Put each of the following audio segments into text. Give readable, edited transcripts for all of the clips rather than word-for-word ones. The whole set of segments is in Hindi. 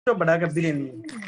तो बड़ा कर भी लेनी है।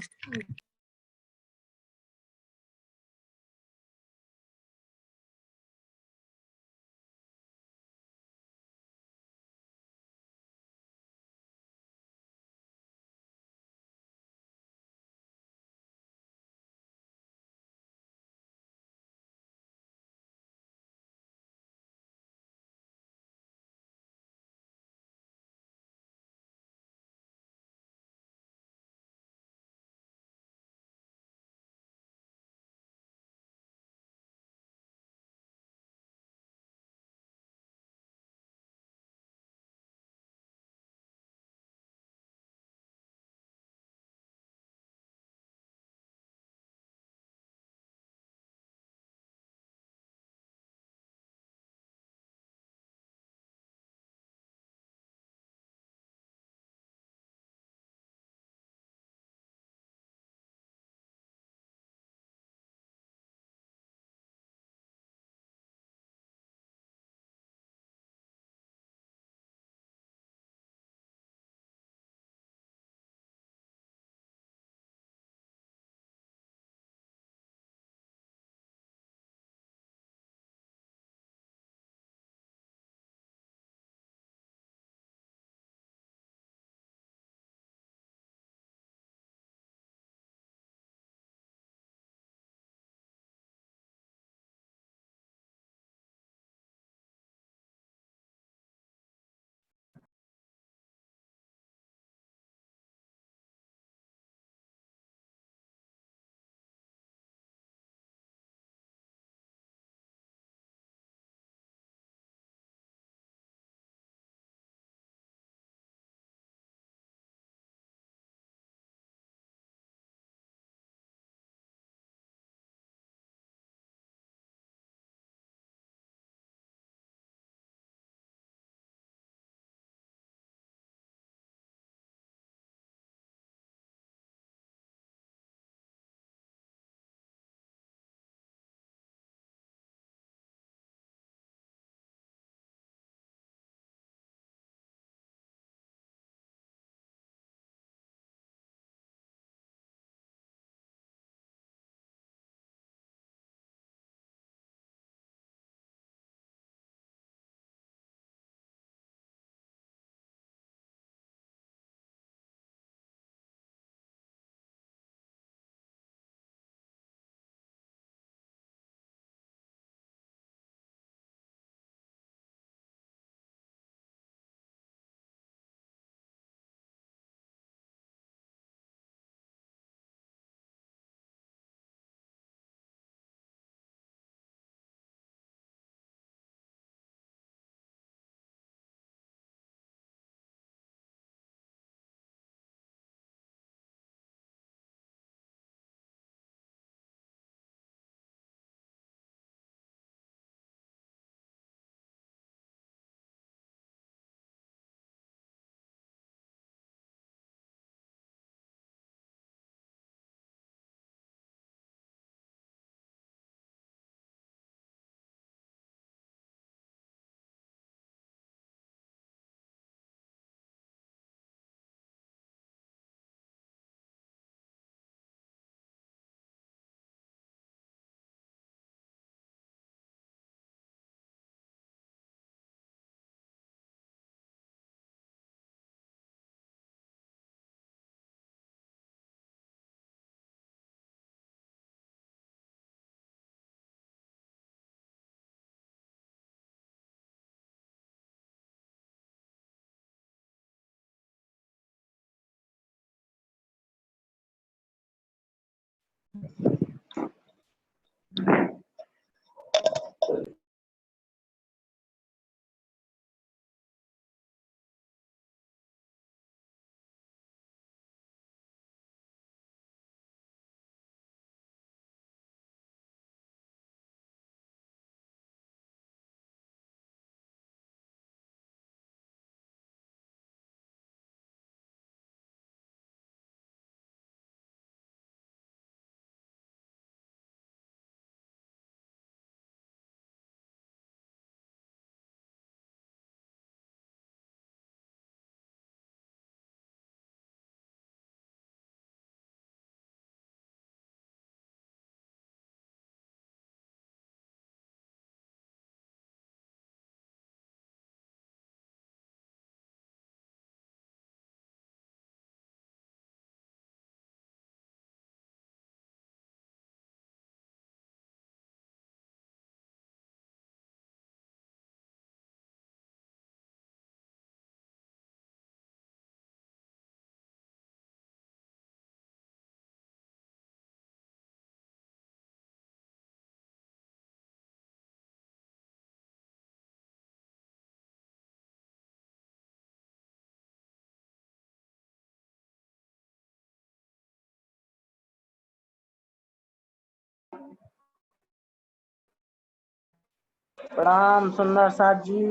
प्रणाम सुंदर साथ जी।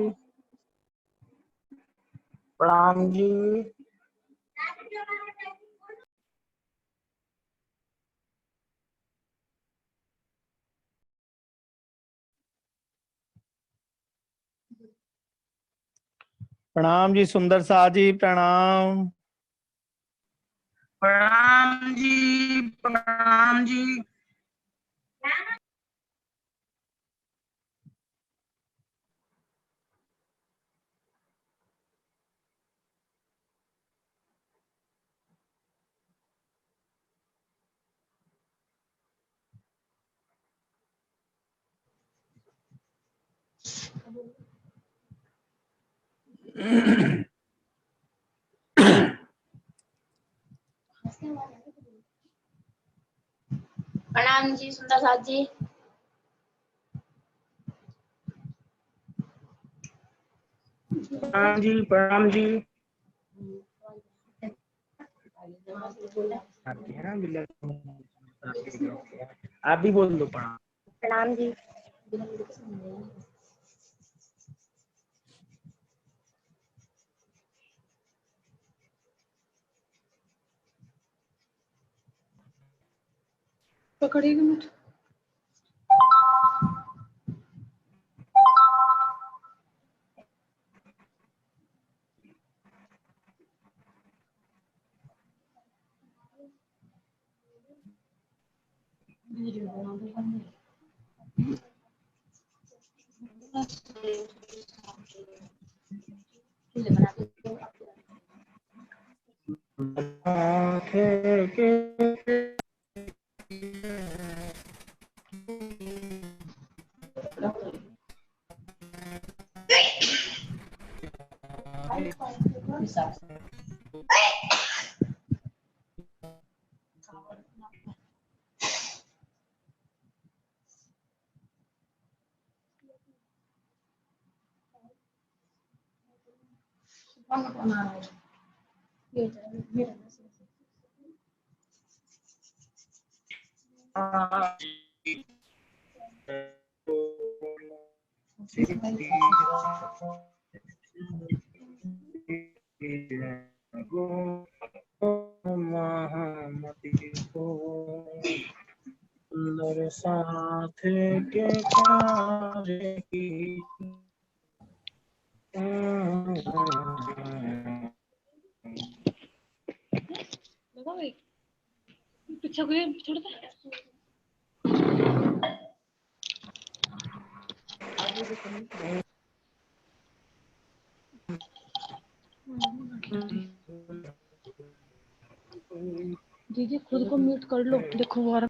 प्रणाम जी। प्रणाम जी सुंदर शाह जी, प्रणाम। प्रणाम जी। प्रणाम जी। प्रणाम जी सुंदर साथ जी। प्रणाम जी। प्रणाम जी। आप भी बोल दो प्रणाम। प्रणाम जी। पकड़ेगी मुझे। सुंदर साथ के कार्य की पीछे को छोड़ दे। दीदी खुद को म्यूट कर लो, देखो वो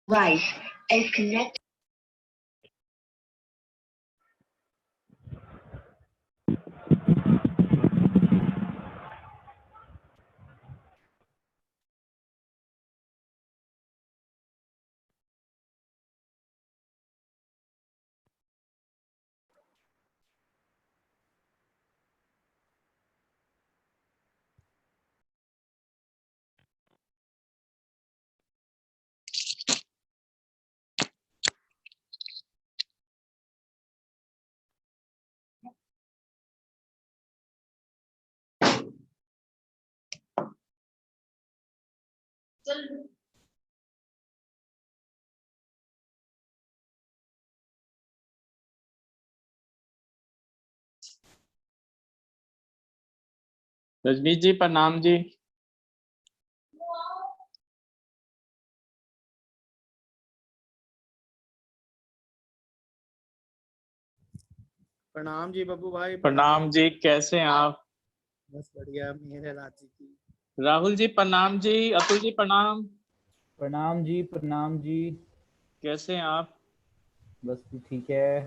device is connected. रजनीश जी प्रणाम जी। प्रणाम जी बब्बू भाई। प्रणाम जी, कैसे हैं आप? बस बढ़िया, मेरे राजी की। राहुल जी प्रणाम जी, अतुल जी प्रणाम। प्रणाम जी, प्रणाम जी। कैसे हैं आप? बस भी ठीक है।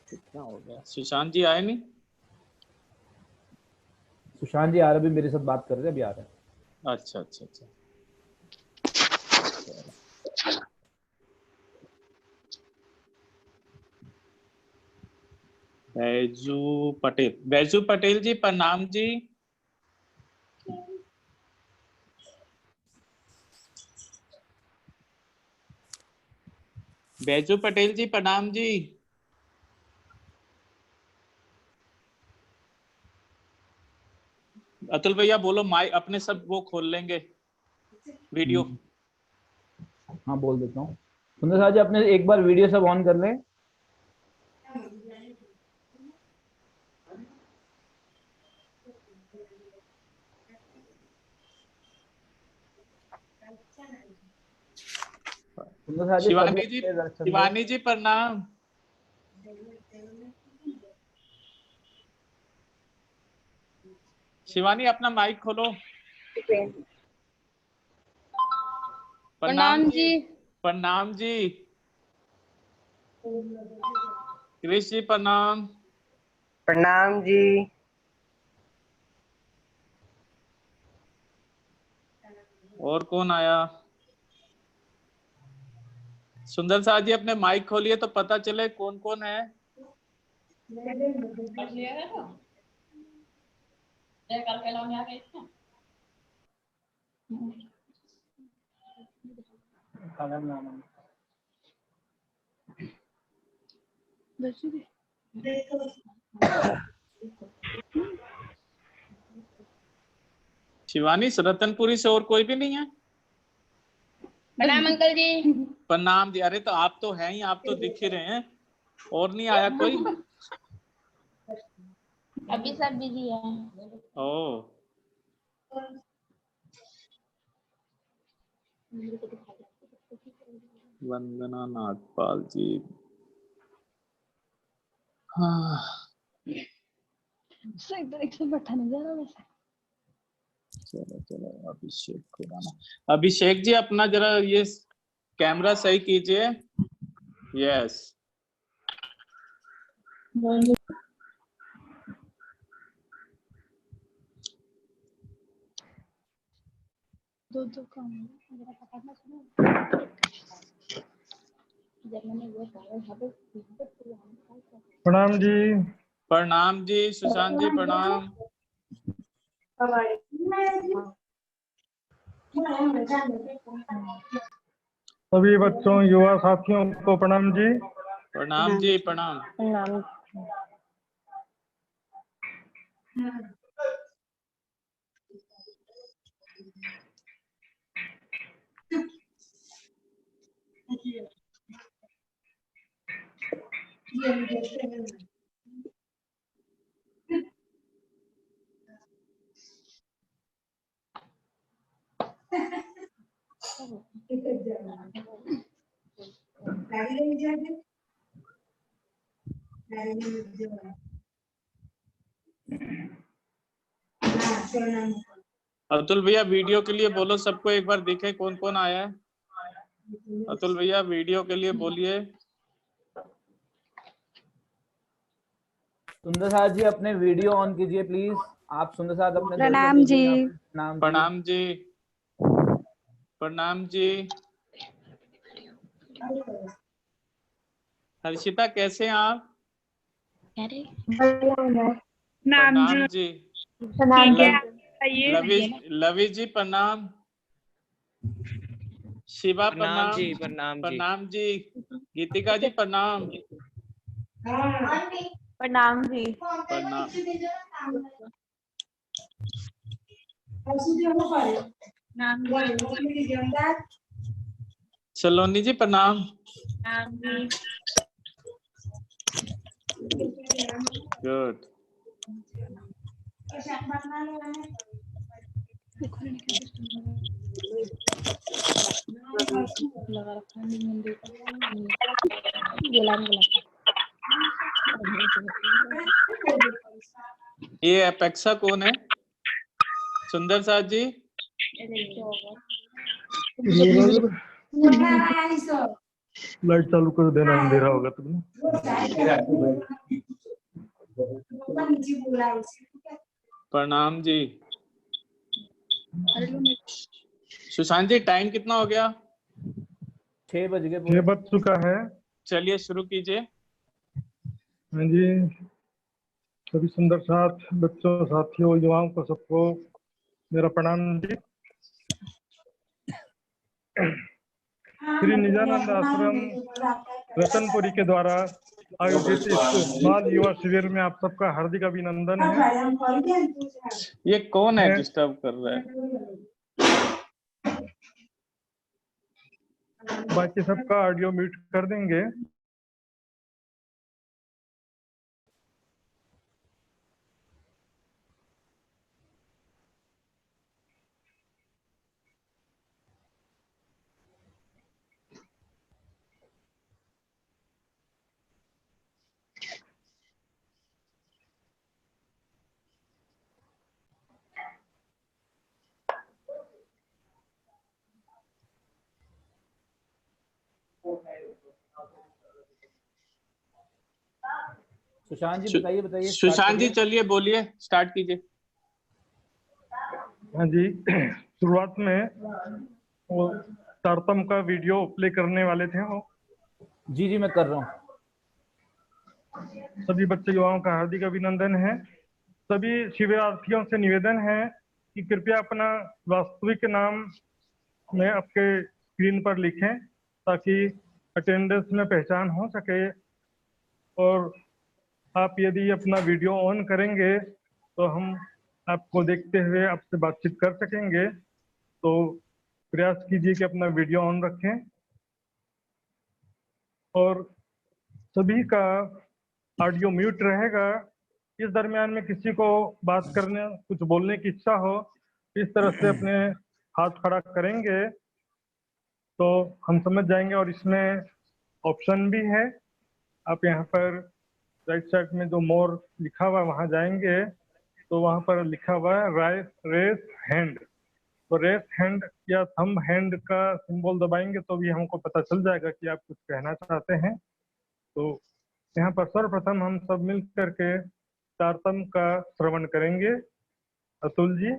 कितना हो गया? सुशांत जी आए नहीं? सुशांत जी आ रहे, अभी मेरे साथ बात कर रहे हैं, अभी आ रहे हैं। अच्छा अच्छा अच्छा। बैजू पटेल, बैजू पटेल जी प्रणाम जी। बैजू पटेल जी प्रणाम जी। अतुल भैया बोलो, माइक अपने सब वो खोल लेंगे वीडियो। हाँ बोल देता हूँ। सुंदर साहब जी अपने एक बार वीडियो सब ऑन कर लें। सुंदर साहब जी शिवानी जी, सभी रख सकते हैं। शिवानी जी प्रणाम। शिवानी अपना माइक खोलो। प्रणाम जी। प्रणाम जी। कृष जी प्रणाम। प्रणाम जी। और कौन आया? सुंदर साहब जी अपने माइक खोलिए तो पता चले कौन कौन है। शिवानी, रतनपुरी से और कोई भी नहीं है? प्रणाम अंकल जी। प्रणाम जी। अरे तो आप तो हैं ही, आप तो दिख ही रहे हैं। और नहीं आया कोई? अभी सब बिजी है। ओ, वंदना नागपाल जी। हाँ, एक से बैठा नहीं जा रहा वैसे। चलो चलो। अभिषेक खुराना, अभिषेक जी अपना जरा ये कैमरा सही कीजिए। यस। दो दो काम जरा पकड़ना सुनो। जब मैंने वो कहा था तो प्रणाम जी। प्रणाम जी सुशांत जी प्रणाम। सभी बच्चों, युवा साथियों को प्रणाम जी। प्रणाम जी प्रणाम। अतुल भैया वीडियो के लिए बोलो सबको, एक बार दिखे कौन कौन आया है। अतुल भैया वीडियो के लिए बोलिए। सुंदर साहब जी अपने वीडियो ऑन कीजिए प्लीज। आप सुंदर साहब अपने प्रणाम जी। प्रणाम जी। प्रणाम जी। हर्षिता कैसे हैं आप? प्रणाम जी। ठीक है, आप बताइए। लवी जी प्रणाम। शिवा प्रणाम। प्रणाम जी। गीतिका जी प्रणाम। प्रणाम जी। प्रणाम। सलोनी जी प्रणाम। गुड। लगा रखा है मंदिर का। ये अपेक्षा कौन है? सुंदर साथ जी। लाइट चालू कर देना, अंधेरा होगा तुमने। प्रणाम जी। सुशांत जी टाइम कितना हो गया? 6 बज गए ये पूरे। बज चुका है। चलिए शुरू कीजिए। हाँ जी, सभी सुंदर साथ बच्चों, साथियों, युवाओं को सबको मेरा प्रणाम जी। श्री निजानंद आश्रम रतनपुरी के द्वारा आयोजित इस बाल युवा शिविर में आप सबका हार्दिक अभिनंदन है। ये कौन है मैं- डिस्टर्ब कर रहा है? बाकी सबका ऑडियो म्यूट कर देंगे। सुशांत जी बताइए बताइए। सुशांत जी चलिए बोलिए, स्टार्ट कीजिए। हाँ जी, शुरुआत में वो तारतम का वीडियो प्ले करने वाले थे वो। जी जी मैं कर रहा हूँ। सभी बच्चे युवाओं का हार्दिक अभिनंदन है। सभी शिविरार्थियों से निवेदन है कि कृपया अपना वास्तविक नाम में आपके स्क्रीन पर लिखें ताकि अटेंडेंस में पहचान हो सके। और आप यदि अपना वीडियो ऑन करेंगे तो हम आपको देखते हुए आपसे बातचीत कर सकेंगे। तो प्रयास कीजिए कि अपना वीडियो ऑन रखें। और सभी का ऑडियो म्यूट रहेगा। इस दरमियान में किसी को बात करने, कुछ बोलने की इच्छा हो, इस तरह से अपने हाथ खड़ा करेंगे तो हम समझ जाएंगे। और इसमें ऑप्शन भी है, आप यहाँ पर राइट साइड में जो मोर लिखा हुआ है वहाँ जाएंगे तो वहाँ पर लिखा हुआ है रेस हैंड। तो रेस हैंड या थंब हैंड का सिंबल दबाएंगे तो भी हमको पता चल जाएगा कि आप कुछ कहना चाहते हैं। तो यहाँ पर सर्वप्रथम हम सब मिल करके तारतम का श्रवण करेंगे। अतुल जी।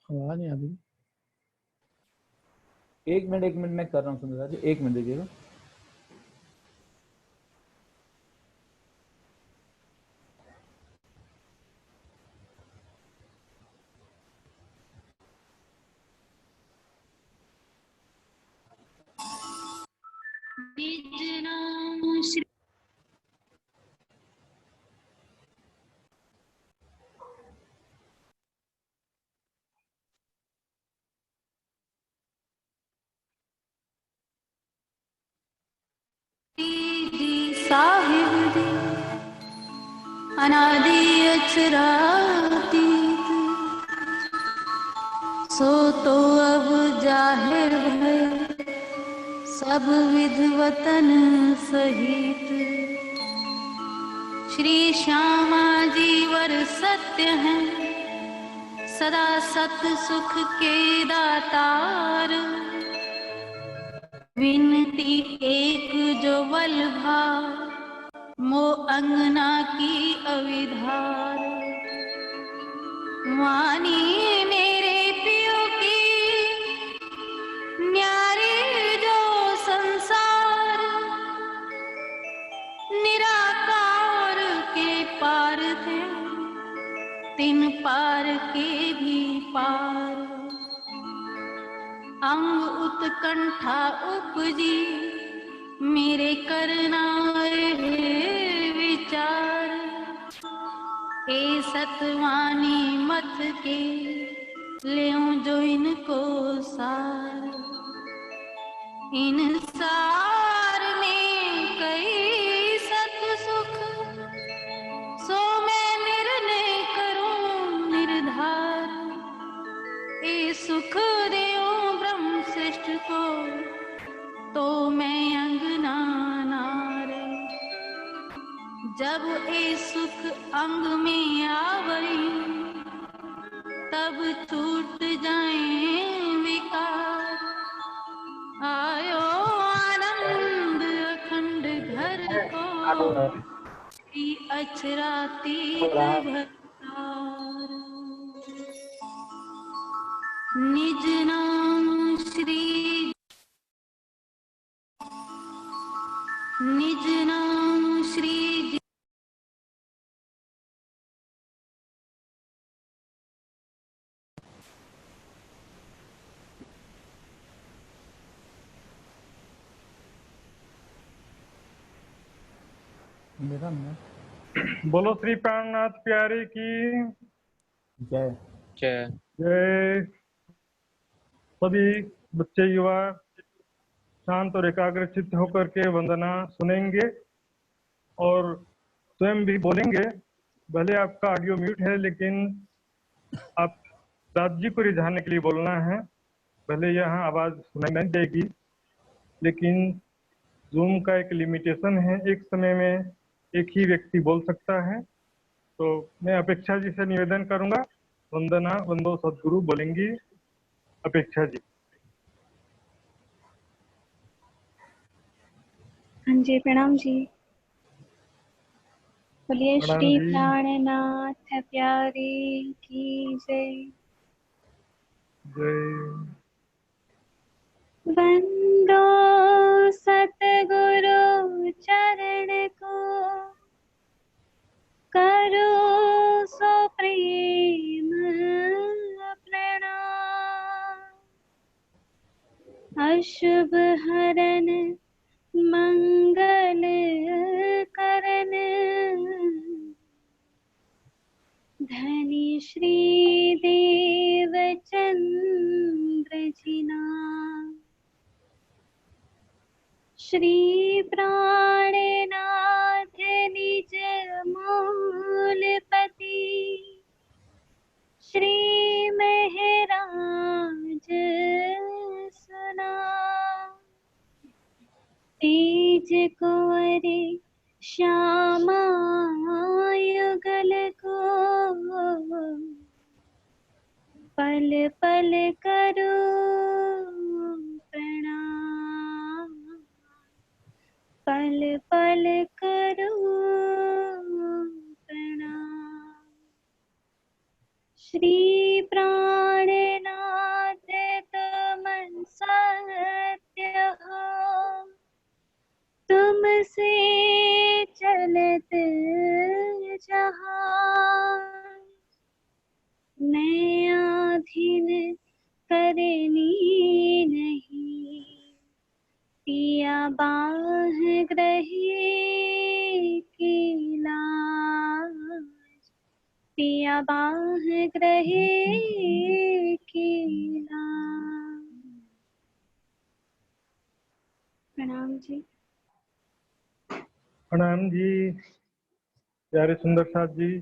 आवाज नहीं आ रही। 1 मिनट मैं कर रहा हूँ सुंदर जी, 1 मिनट दीजिएगा। साहिब दी अनादि अचरातीत सो तो अब जाहिर है सब विध वतन सहित। श्री श्यामा जी वर सत्य हैं सदा सत सुख के दातार। विनती एक जो वल्लभा मो अंगना की अविधार। वाणी मेरे पियो की न्यारी जो संसार। निराकार के पार थे तिन पार के भी पार। अंग उत्कंठा उपजी मेरे करनाए विचार। ए सतवानी मत के लेऊं जो इनको सार, इन सार में कई सत सुख, सो मैं निर्णय करूं निर्धार। ए सुख देऊं ब्रह्म श्रेष्ठ को, तो मैं अंगना नार। जब ए सुख अंग में आवई, तब छूट जाए विकार। आयो आनंद अखंड घर को, की अछरातीत भरतार। निज नाम श्री, निज नाम श्री मेरा ना बोलो श्री प्राणनाथ प्यारे की जय। जय। जय। सभी बच्चे युवा शांत और एकाग्र चित्त होकर के वंदना सुनेंगे और स्वयं भी बोलेंगे। भले आपका ऑडियो म्यूट है, लेकिन आप दाद जी को रिझाने के लिए बोलना है। भले यहाँ आवाज सुनाई नहीं देगी, लेकिन जूम का एक लिमिटेशन है, एक समय में एक ही व्यक्ति बोल सकता है। तो मैं अपेक्षा जी से निवेदन करूंगा, वंदना वंदो सदगुरु बोलेंगी अपेक्षा जी। हाँ जी, प्रणाम जी। बोलिए प्रणाम श्री जी। प्राणनाथ प्यारे की जय। जय। वंदो सतगुरु चरण को, करो सो प्रेम प्रणाम। अशुभ हरन मंगल करन, धनी श्री देव चंद्र जिना। श्री प्राणनाथ निज मूलपति, श्री महराज सुना। तेज कुंवर श्यामा युगल को, पल पल करो प्रणाम। पल पल करो प्रणाम। श्री प्राणनाथ तुम सत्य हो, तुमसे चलत जहां। नयाधीन करनी नहीं, पिया बाह ग्रहे की लाज। पिया बाह ग्रहे की लाज। प्रणाम जी। प्रणाम जी। प्यारे सुंदर साथ जी,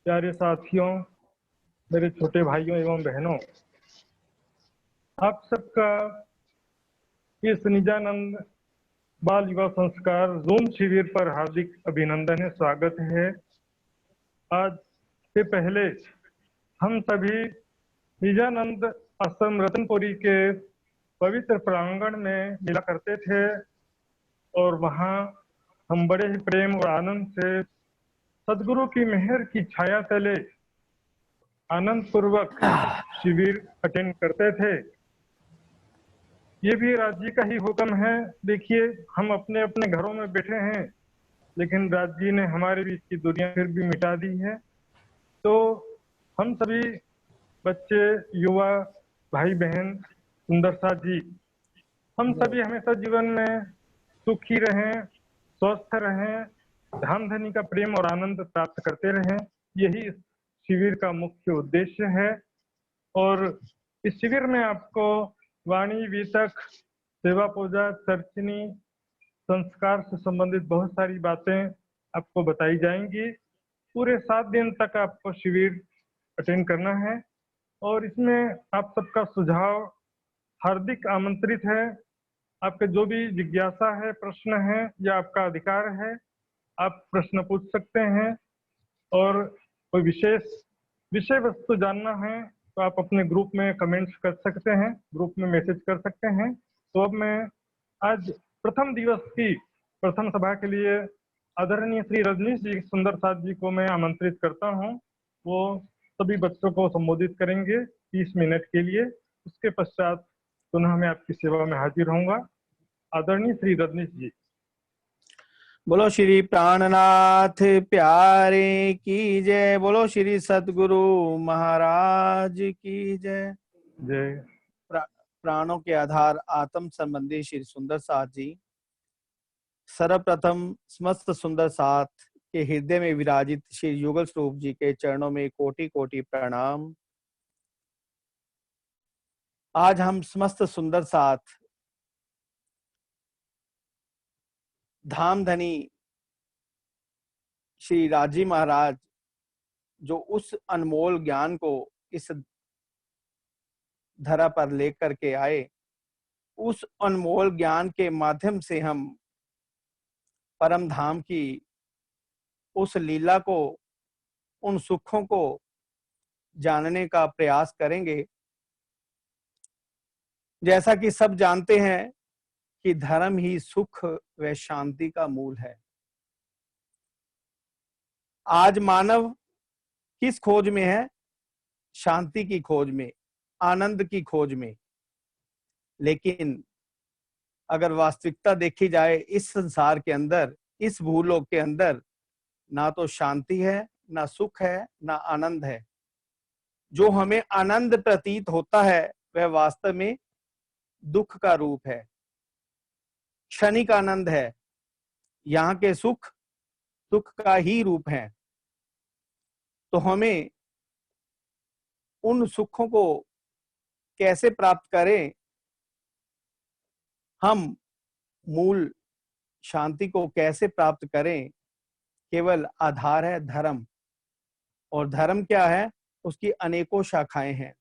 प्यारे साथियों, मेरे छोटे भाइयों एवं बहनों, आप सबका इस निजानंद बाल युवा संस्कार जूम शिविर पर हार्दिक अभिनंदन है, स्वागत है। आज से पहले हम सभी निजानंद आश्रम रतनपुरी के पवित्र प्रांगण में मिला करते थे और वहाँ हम बड़े ही प्रेम और आनंद से सदगुरु की मेहर की छाया तले आनंद पूर्वक शिविर अटेंड करते थे। ये भी राज जी का ही हुक्म है। देखिए, हम अपने अपने घरों में बैठे हैं, लेकिन राज जी ने हमारे बीच की दुनिया फिर भी मिटा दी है। तो हम सभी बच्चे, युवा, भाई बहन, सुंदर साथ जी, हम सभी हमेशा जीवन में सुखी रहें, स्वस्थ रहें, धाम धनी का प्रेम और आनंद प्राप्त करते रहें। यही इस शिविर का मुख्य उद्देश्य है। और इस शिविर में आपको वाणी, वीतक, सेवा पूजा, चर्चनी, संस्कार से संबंधित बहुत सारी बातें आपको बताई जाएंगी। पूरे 7 दिन तक आपको शिविर अटेंड करना है और इसमें आप सबका सुझाव हार्दिक आमंत्रित है। आपके जो भी जिज्ञासा है, प्रश्न है, या आपका अधिकार है, आप प्रश्न पूछ सकते हैं। और कोई विशेष विषय वस्तु जानना है तो आप अपने ग्रुप में कमेंट्स कर सकते हैं, ग्रुप में मैसेज कर सकते हैं। तो अब मैं आज प्रथम दिवस की प्रथम सभा के लिए आदरणीय श्री रजनीश जी सुंदर साथ जी को मैं आमंत्रित करता हूं। वो सभी बच्चों को संबोधित करेंगे 30 मिनट के लिए। उसके पश्चात पुनः मैं आपकी सेवा में हाजिर होऊंगा। आदरणीय श्री रजनीश जी। बोलो श्री प्राणनाथ प्यारे की जय। बोलो श्री सतगुरु महाराज की जय। जय। प्राणों के आधार आत्म संबंधी श्री सुंदर साथ जी सर्वप्रथम समस्त सुंदर साथ के हृदय में विराजित श्री युगल स्वरूप जी के चरणों में कोटि कोटि प्रणाम। आज हम समस्त सुंदर साथ धाम धनी श्री राजी महाराज जो उस अनमोल ज्ञान को इस धरा पर लेकर के आए, उस अनमोल ज्ञान के माध्यम से हम परम धाम की उस लीला को, उन सुखों को जानने का प्रयास करेंगे। जैसा कि सब जानते हैं कि धर्म ही सुख व शांति का मूल है। आज मानव किस खोज में है? शांति की खोज में, आनंद की खोज में। लेकिन अगर वास्तविकता देखी जाए इस संसार के अंदर, इस भूलोक के अंदर ना तो शांति है, ना सुख है, ना आनंद है। जो हमें आनंद प्रतीत होता है वह वास्तव में दुख का रूप है, क्षणिक आनंद है। यहाँ के सुख दुख का ही रूप है। तो हमें उन सुखों को कैसे प्राप्त करें? हम मूल शांति को कैसे प्राप्त करें? केवल आधार है धर्म। और धर्म क्या है? उसकी अनेकों शाखाएं हैं।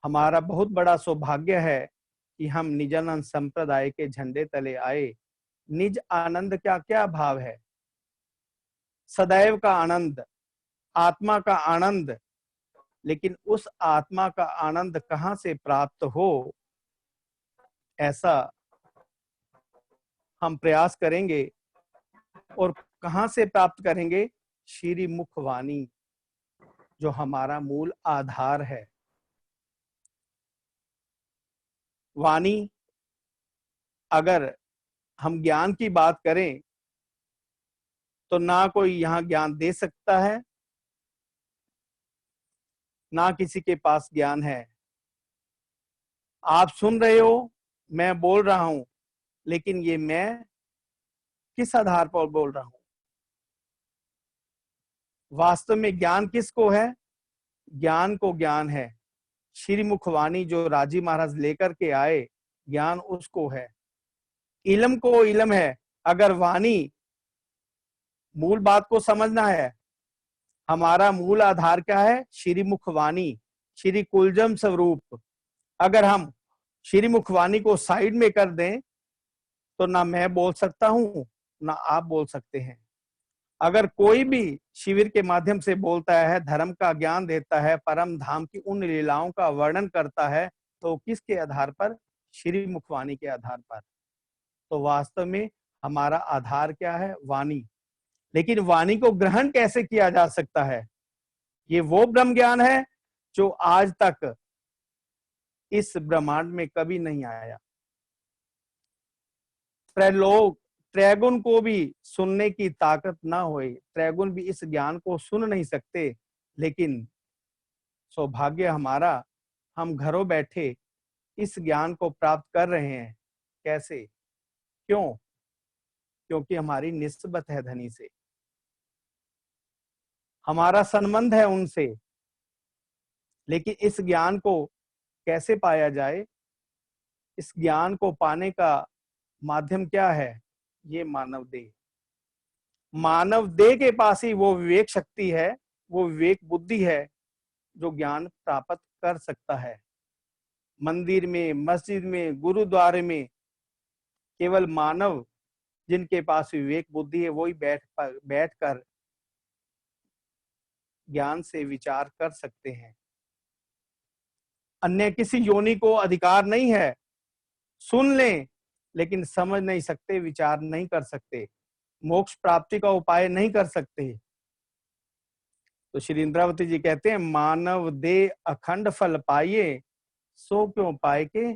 हमारा बहुत बड़ा सौभाग्य है कि हम निजानंद संप्रदाय के झंडे तले आए। निज आनंद का क्या भाव है? सदैव का आनंद, आत्मा का आनंद। लेकिन उस आत्मा का आनंद कहां से प्राप्त हो, ऐसा हम प्रयास करेंगे। और कहां से प्राप्त करेंगे? श्री मुखवाणी, जो हमारा मूल आधार है। वाणी, अगर हम ज्ञान की बात करें तो ना कोई यहाँ ज्ञान दे सकता है, ना किसी के पास ज्ञान है। आप सुन रहे हो, मैं बोल रहा हूं, लेकिन ये मैं किस आधार पर बोल रहा हूं? वास्तव में ज्ञान किसको है? ज्ञान को ज्ञान है श्री मुखवाणी जो राजी महाराज लेकर के आए, ज्ञान उसको है। इल्म को इल्म है। अगर वाणी, मूल बात को समझना है। हमारा मूल आधार क्या है? श्री मुखवाणी, श्री कुलजम स्वरूप। अगर हम श्री मुखवाणी को साइड में कर दें तो ना मैं बोल सकता हूं, ना आप बोल सकते हैं। अगर कोई भी शिविर के माध्यम से बोलता है, धर्म का ज्ञान देता है, परम धाम की उन लीलाओं का वर्णन करता है, तो किसके आधार पर? श्री मुखवाणी के आधार पर। तो वास्तव में हमारा आधार क्या है? वाणी। लेकिन वाणी को ग्रहण कैसे किया जा सकता है? ये वो ब्रह्म ज्ञान है जो आज तक इस ब्रह्मांड में कभी नहीं आया। लोग त्रैगुण को भी सुनने की ताकत ना होए, त्रैगुण भी इस ज्ञान को सुन नहीं सकते। लेकिन सौभाग्य हमारा, हम घरों बैठे इस ज्ञान को प्राप्त कर रहे हैं। कैसे? क्यों? क्योंकि हमारी निस्बत है धनी से, हमारा संबंध है उनसे। लेकिन इस ज्ञान को कैसे पाया जाए? इस ज्ञान को पाने का माध्यम क्या है? ये मानव देह। मानव देह के पास ही वो विवेक शक्ति है, वो विवेक बुद्धि है जो ज्ञान प्राप्त कर सकता है। मंदिर में, मस्जिद में, गुरुद्वारे में केवल मानव जिनके पास विवेक बुद्धि है वही बैठकर ज्ञान से विचार कर सकते हैं। अन्य किसी योनि को अधिकार नहीं है। सुन लें लेकिन समझ नहीं सकते, विचार नहीं कर सकते, मोक्ष प्राप्ति का उपाय नहीं कर सकते। तो श्री इंद्रावती जी कहते हैं, मानव दे अखंड फल पाइये, सो क्यों पाए के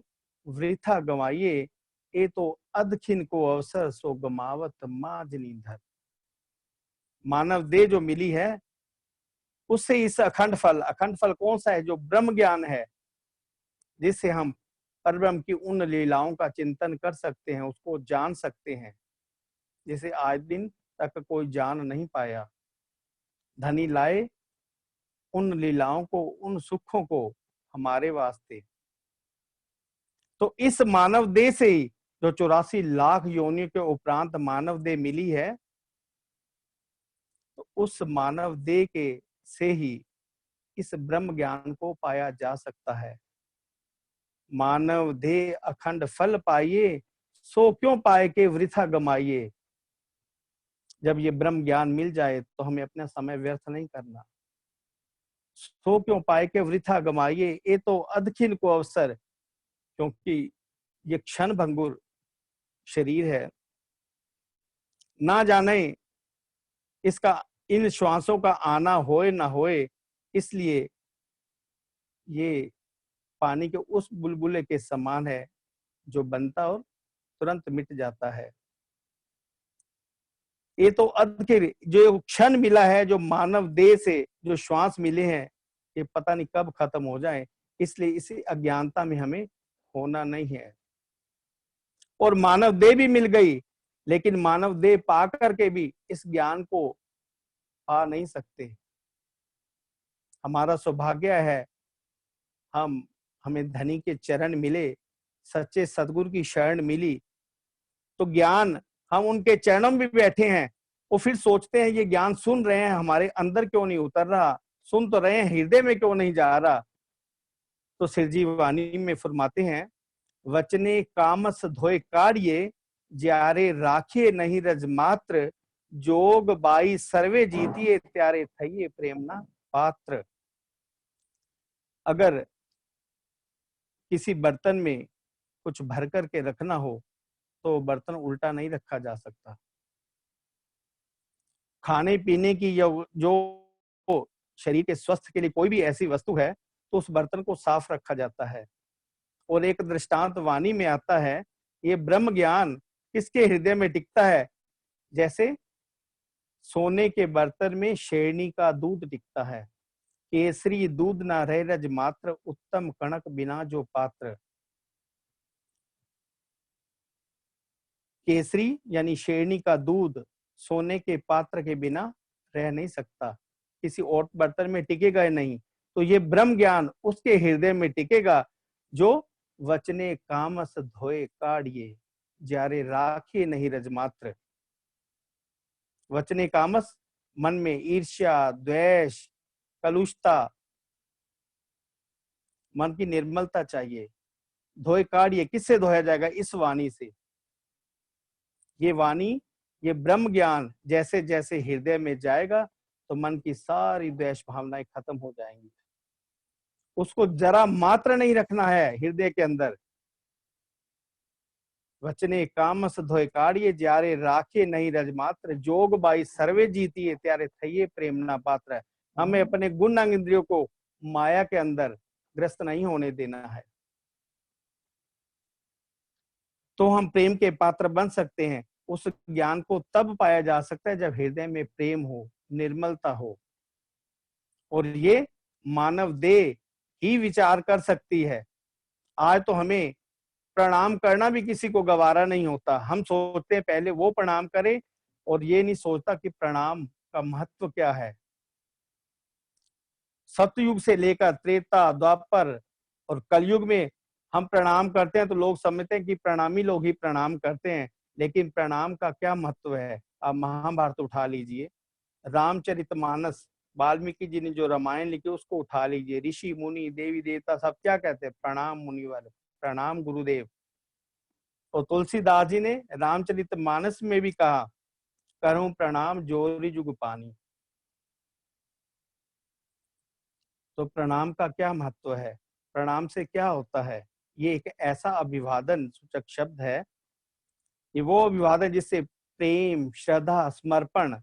वृथा गवाइये, ये तो अदखिन को अवसर सो गमावत माजनी धर। मानव देह जो मिली है उससे इस अखंड फल कौन सा है? जो ब्रह्म ज्ञान है, जिससे हम परब्रह्म की उन लीलाओं का चिंतन कर सकते हैं, उसको जान सकते हैं, जिसे आज दिन तक कोई जान नहीं पाया। धनी लाए उन लीलाओं को, उन सुखों को हमारे वास्ते। तो इस मानव देह से ही जो 84 लाख योनियों के उपरांत मानव देह मिली है, तो उस मानव देह के से ही इस ब्रह्म ज्ञान को पाया जा सकता है। मानव देह अखंड फल पाइये, सो क्यों पाए के वृथा गमाइये। जब ये ब्रह्म ज्ञान मिल जाए तो हमें अपना समय व्यर्थ नहीं करना। सो क्यों पाए के वृथा गमाइये, ये तो अदखिन को अवसर, क्योंकि ये क्षण भंगुर शरीर है। ना जाने इसका, इन श्वासों का आना होए ना होए, इसलिए ये पानी के उस बुलबुले के समान है जो बनता और तुरंत मिट जाता है। ये तो अदखिन जो क्षण मिला है, जो मानव देह से जो श्वास मिले हैं, ये पता नहीं कब खत्म हो जाए, इसलिए इसी अज्ञानता में हमें होना नहीं है। और मानव देह भी मिल गई, लेकिन मानव देह पा करके भी इस ज्ञान को पा नहीं सकते। हमारा सौभाग्य है हमें धनी के चरण मिले, सच्चे सदगुरु की शरण मिली, तो ज्ञान, हम उनके चरणों में भी बैठे हैं। वो फिर सोचते हैं ये ज्ञान सुन रहे हैं, हमारे अंदर क्यों नहीं उतर रहा, सुन तो रहे हैं, हृदय में क्यों नहीं जा रहा। तो सिरजी वाणी में फरमाते हैं, वचने कामस धोए काढ़िए, ज्यारे राखे नहीं रज मात्र, जोग बाई सर्वे जीतिए, त्यारे थइए प्रेमना पात्र। अगर किसी बर्तन में कुछ भर करके रखना हो तो बर्तन उल्टा नहीं रखा जा सकता। खाने पीने की जो शरीर के स्वास्थ्य के लिए कोई भी ऐसी वस्तु है तो उस बर्तन को साफ रखा जाता है। और एक दृष्टांत वाणी में आता है, ये ब्रह्म ज्ञान किसके हृदय में टिकता है? जैसे सोने के बर्तन में शेरनी का दूध टिकता है। केसरी दूध ना रह रज मात्र, उत्तम कणक बिना जो पात्र। केसरी यानी शेरनी का दूध सोने के पात्र के बिना रह नहीं सकता, किसी और बर्तन में टिकेगा नहीं। तो ये ब्रह्म ज्ञान उसके हृदय में टिकेगा जो वचने कामस धोए काढ़िए, ज्यारे राखे नहीं रजमात्र। वचने कामस, मन में ईर्ष्या, द्वेष, कलुषता, मन की निर्मलता चाहिए। धोए काढ़िए, किससे धोया जाएगा? इस वाणी से। ये वाणी, ये ब्रह्म ज्ञान जैसे जैसे हृदय में जाएगा तो मन की सारी द्वेष भावनाएं खत्म हो जाएंगी। उसको जरा मात्र नहीं रखना है हृदय के अंदर। वचने कामस धोए काढ़िए, ज्यारे राखे नहीं रजमात्र, जोग बाई सर्वे जीतिए, त्यारे थइए प्रेमना पात्र। हमें अपने गुण अंग इंद्रियों को माया के अंदर ग्रस्त नहीं होने देना है, तो हम प्रेम के पात्र बन सकते हैं। उस ज्ञान को तब पाया जा सकता है जब हृदय में प्रेम हो, निर्मलता हो। और ये मानव देह ही विचार कर सकती है। आज तो हमें प्रणाम करना भी किसी को गवारा नहीं होता। हम सोचते हैं पहले वो प्रणाम करे, और ये नहीं सोचता कि प्रणाम का महत्व क्या है। सतयुग से लेकर त्रेता, द्वापर और कलयुग में हम प्रणाम करते हैं तो लोग समझते हैं कि प्रणामी लोग ही प्रणाम करते हैं, लेकिन प्रणाम का क्या महत्व है। आप महाभारत उठा लीजिए, रामचरितमानस, वाल्मीकि जी ने जो रामायण लिखी उसको उठा लीजिए, ऋषि मुनि देवी देवता सब क्या कहते हैं, प्रणाम मुनिवर, प्रणाम गुरुदेव। और तुलसीदास जी ने रामचरितमानस में भी कहा, करूं प्रणाम जोरी जुग पानी। तो प्रणाम का क्या महत्व है, प्रणाम से क्या होता है। ये एक ऐसा अभिवादन सूचक शब्द है, ये वो अभिवादन जिससे प्रेम, श्रद्धा, समर्पण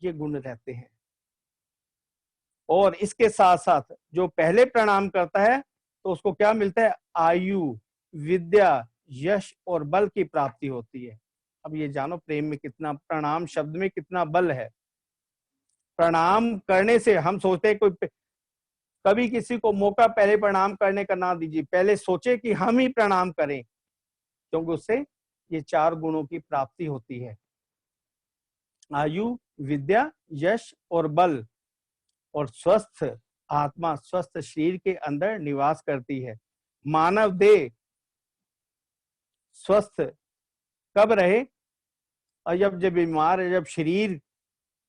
ये गुण रहते हैं। और इसके साथ साथ जो पहले प्रणाम करता है तो उसको क्या मिलता है, आयु, विद्या, यश और बल की प्राप्ति होती है। अब ये जानो प्रेम में कितना, प्रणाम शब्द में कितना बल है। प्रणाम करने से हम सोचते हैं, कोई कभी किसी को मौका पहले प्रणाम करने का ना दीजिए, पहले सोचे कि हम ही प्रणाम करें, क्योंकि उससे ये 4 गुणों की प्राप्ति होती है, आयु, विद्या, यश और बल। और स्वस्थ आत्मा, स्वस्थ शरीर के अंदर निवास करती है। मानव देह स्वस्थ कब रहे, और जब बीमार है, जब शरीर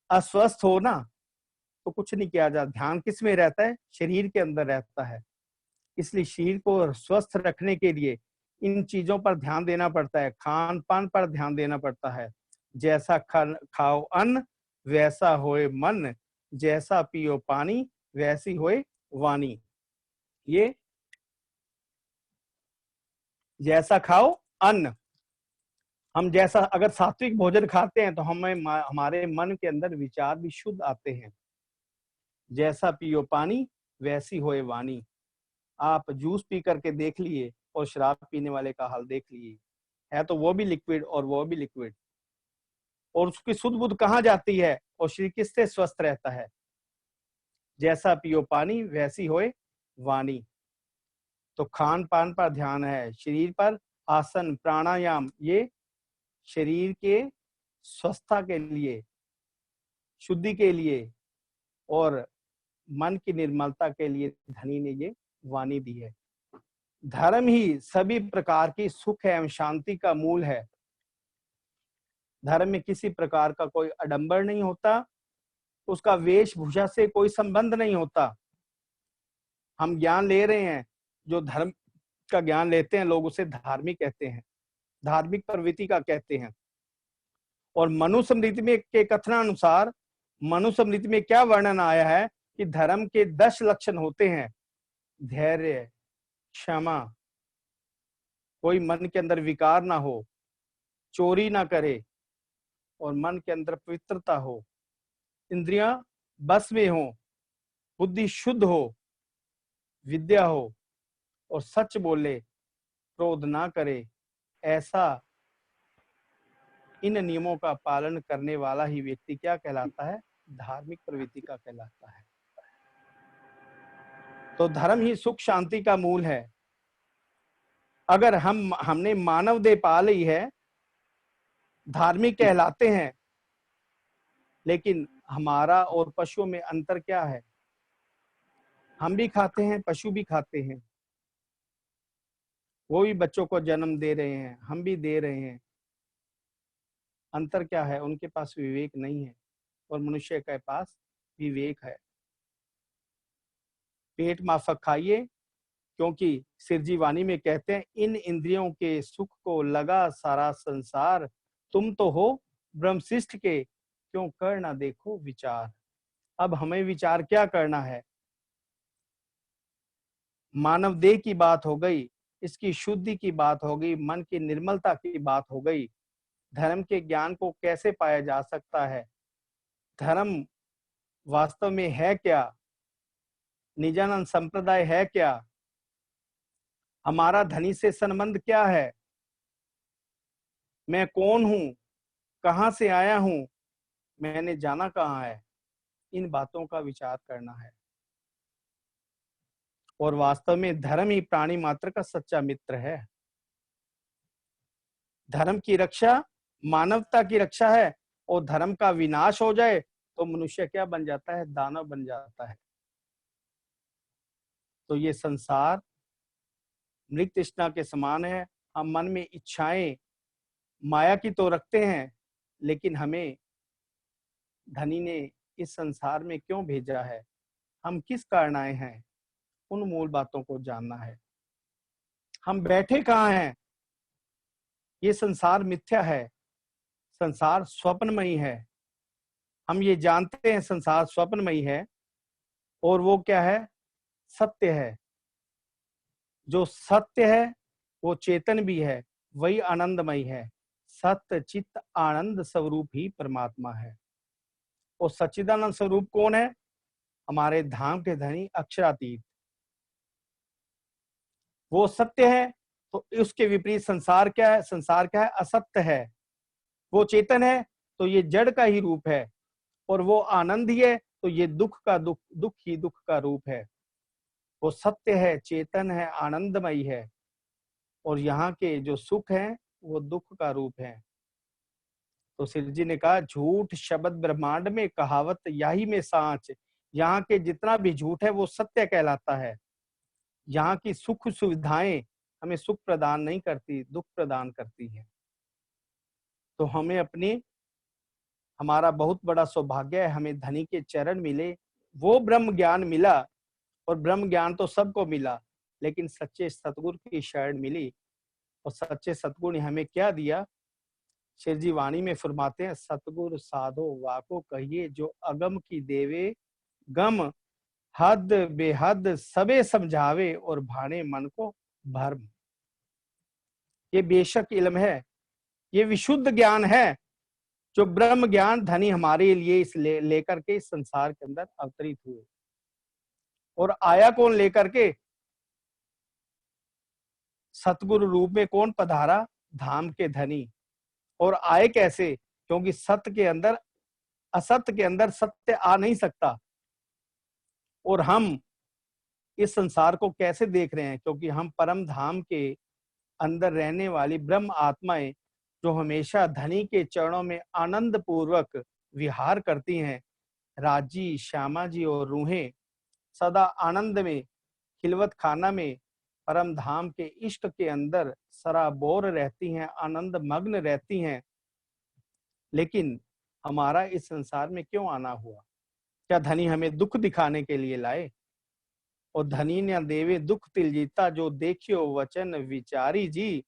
अस्वस्थ हो ना, तो कुछ नहीं किया जाता। ध्यान किस में रहता है, शरीर के अंदर रहता है। इसलिए शरीर को स्वस्थ रखने के लिए इन चीजों पर ध्यान देना पड़ता है, खान पान पर ध्यान देना पड़ता है। जैसा खाओ अन्न वैसा होए मन, जैसा पियो पानी वैसी होए वाणी। ये जैसा खाओ अन्न, हम जैसा अगर सात्विक भोजन खाते हैं तो हमें हमारे मन के अंदर विचार भी शुद्ध आते हैं। जैसा पियो पानी वैसी होए वाणी। आप जूस पी करके देख लिए और शराब पीने वाले का हाल देख लिए, है तो वो भी लिक्विड और वो भी लिक्विड। और उसकी शुद्ध बुद्ध कहाँ जाती है, और शरीर किससे स्वस्थ रहता है। जैसा पियो पानी वैसी होए वाणी। तो खान पान पर ध्यान है, शरीर पर आसन प्राणायाम, ये शरीर के स्वस्थता के लिए, शुद्धि के लिए और मन की निर्मलता के लिए धनी ने ये वाणी दी है। धर्म ही सभी प्रकार की सुख एवं शांति का मूल है। धर्म में किसी प्रकार का कोई आडंबर नहीं होता, उसका वेशभूषा से कोई संबंध नहीं होता। हम ज्ञान ले रहे हैं, जो धर्म का ज्ञान लेते हैं लोग उसे धार्मिक कहते हैं, धार्मिक प्रवृत्ति का कहते हैं। और मनुस्मृति में के कथनानुसार, मनुस्मृति में क्या वर्णन आया है कि धर्म के 10 लक्षण होते हैं, धैर्य, क्षमा, कोई मन के अंदर विकार ना हो, चोरी ना करे और मन के अंदर पवित्रता हो, इंद्रियां बस में हो, बुद्धि शुद्ध हो, विद्या हो और सच बोले, क्रोध ना करे। ऐसा इन नियमों का पालन करने वाला ही व्यक्ति क्या कहलाता है, धार्मिक प्रवृत्ति का कहलाता है। तो धर्म ही सुख शांति का मूल है। अगर हमने मानव देह पा ली है, धार्मिक कहलाते हैं, लेकिन हमारा और पशुओं में अंतर क्या है। हम भी खाते हैं, पशु भी खाते हैं, वो भी बच्चों को जन्म दे रहे हैं, हम भी दे रहे हैं। अंतर क्या है, उनके पास विवेक नहीं है और मनुष्य के पास विवेक है। पेट माफक खाइए, क्योंकि सिरजी वाणी में कहते हैं, इन इंद्रियों के सुख को लगा सारा संसार, तुम तो हो ब्रह्मशिष्ट के, क्यों कर ना देखो विचार। अब हमें विचार क्या करना है। मानव देह की बात हो गई, इसकी शुद्धि की बात हो गई, मन की निर्मलता की बात हो गई। धर्म के ज्ञान को कैसे पाया जा सकता है, धर्म वास्तव में है क्या, निजानंद संप्रदाय है क्या, हमारा धनी से संबंध क्या है, मैं कौन हूं, कहां से आया हूं, मैंने जाना कहां है, इन बातों का विचार करना है। और वास्तव में धर्म ही प्राणी मात्र का सच्चा मित्र है। धर्म की रक्षा मानवता की रक्षा है, और धर्म का विनाश हो जाए तो मनुष्य क्या बन जाता है, दानव बन जाता है। तो ये संसार मृग तृष्णा के समान है। हम मन में इच्छाएं माया की तो रखते हैं, लेकिन हमें धनी ने इस संसार में क्यों भेजा है, हम किस कारण आए हैं, उन मूल बातों को जानना है। हम बैठे कहाँ हैं? ये संसार मिथ्या है, संसार स्वप्नमयी है। हम ये जानते हैं संसार स्वप्नमयी है, और वो क्या है? सत्य है। जो सत्य है वो चेतन भी है, वही आनंदमयी है। सत्य चित्त आनंद स्वरूप ही परमात्मा है। और सच्चिदानंद स्वरूप कौन है? हमारे धाम के धनी अक्षरातीत। वो सत्य है, तो उसके विपरीत संसार क्या है? संसार क्या है? असत्य है। वो चेतन है, तो ये जड़ का ही रूप है। और वो आनंद ही है, तो ये दुख का दुख, दुख ही दुख का रूप है। वो सत्य है, चेतन है, आनंदमयी है, और यहाँ के जो सुख है वो दुख का रूप है। तो सिर जी ने कहा, झूठ शब्द ब्रह्मांड में कहावत यही में सांच। यहाँ के जितना भी झूठ है वो सत्य कहलाता है। यहाँ की सुख सुविधाएं हमें सुख प्रदान नहीं करती, दुख प्रदान करती है। तो हमें अपनी, हमारा बहुत बड़ा सौभाग्य है, हमें धनी के चरण मिले, वो ब्रह्म ज्ञान मिला। और ब्रह्म ज्ञान तो सबको मिला, लेकिन सच्चे सतगुरु की शरण मिली। और सच्चे सतगुरु ने हमें क्या दिया? शेर जी वाणी में फरमाते हैं, सतगुरु साधो वाको कहिए, जो अगम की देवे गम, हद बेहद सबे समझावे, और भाने मन को भर्म। ये बेशक इल्म है, ये विशुद्ध ज्ञान है, जो ब्रह्म ज्ञान धनी हमारे लिए इस लेकर के इस संसार के अंदर अवतरित हुए। और आया कौन लेकर के? सतगुरु रूप में कौन पधारा? धाम के धनी। और आए कैसे? क्योंकि सत्य के अंदर, असत्य के अंदर सत्य आ नहीं सकता। और हम इस संसार को कैसे देख रहे हैं? क्योंकि हम परम धाम के अंदर रहने वाली ब्रह्म आत्माएं, जो हमेशा धनी के चरणों में आनंद पूर्वक विहार करती हैं। राजी, श्यामा जी और रूहें सदा आनंद में, खिलवत खाना में, परम धाम के इष्ट के अंदर सराबोर रहती हैं, आनंद मग्न रहती हैं। लेकिन हमारा इस संसार में क्यों आना हुआ? क्या धनी हमें दुख दिखाने के लिए लाए? और धनी न देवे दुख तिल जीता, जो देखियो वचन विचारी जी।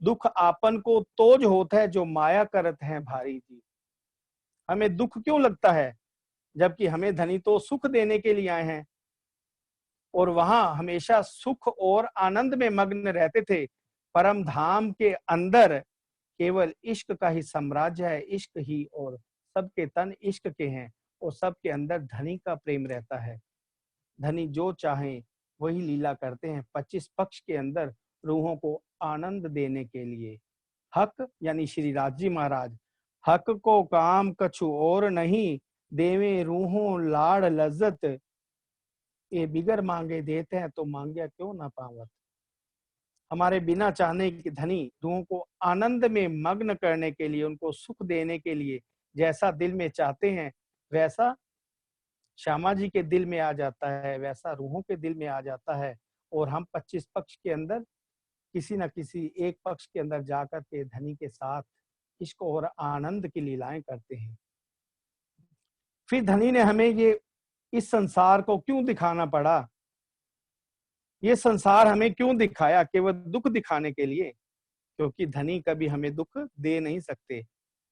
दुख आपन को तोज होता है, जो माया करत है भारी जी। हमें दुख क्यों लगता है, जबकि हमें धनी तो सुख देने के लिए आए हैं। और वहां हमेशा सुख और आनंद में मग्न रहते थे। परम धाम के अंदर केवल इश्क का ही साम्राज्य है, इश्क ही, और सबके तन इश्क के हैं, और सबके अंदर धनी का प्रेम रहता है। धनी जो चाहे वही लीला करते हैं 25 पक्ष के अंदर रूहों को आनंद देने के लिए। हक यानी श्री राज जी महाराज, हक को काम कछु और नहीं, देवे रूहों लाड़ लज्जत, ये बिगर मांगे देते हैं, तो मांगिया क्यों ना पावत। हमारे बिना चाहने की धनी रूहों को आनंद में मग्न करने के लिए, उनको सुख देने के लिए जैसा दिल में चाहते हैं, वैसा श्यामा जी के दिल में आ जाता है, वैसा रूहों के दिल में आ जाता है। और हम 25 पक्ष के अंदर किसी न किसी एक पक्ष के अंदर जाकर के धनी के साथ इश्क और आनंद की लीलाएं करते हैं। फिर धनी ने हमें ये इस संसार को क्यों दिखाना पड़ा? ये संसार हमें क्यों दिखाया? केवल दुख दिखाने के लिए? क्योंकि धनी कभी हमें दुख दे नहीं सकते।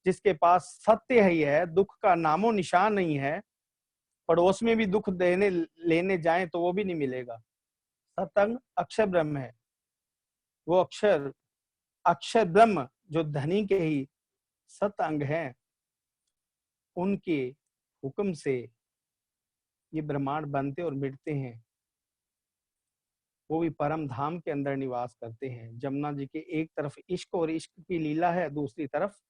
जिसके पास सत्य ही है, दुख का नामो निशान नहीं है, पड़ोस में भी दुख देने लेने जाएं तो वो भी नहीं मिलेगा। सतंग अक्षर ब्रह्म है, वो अक्षर ब्रह्म जो धनी के ही सत अंग हैं, उनके हुक्म से ये ब्रह्मांड बनते और मिटते हैं। वो भी परम धाम के अंदर निवास करते हैं। जमुना जी के एक तरफ इश्क और इश्क की लीला है, दूसरी तरफ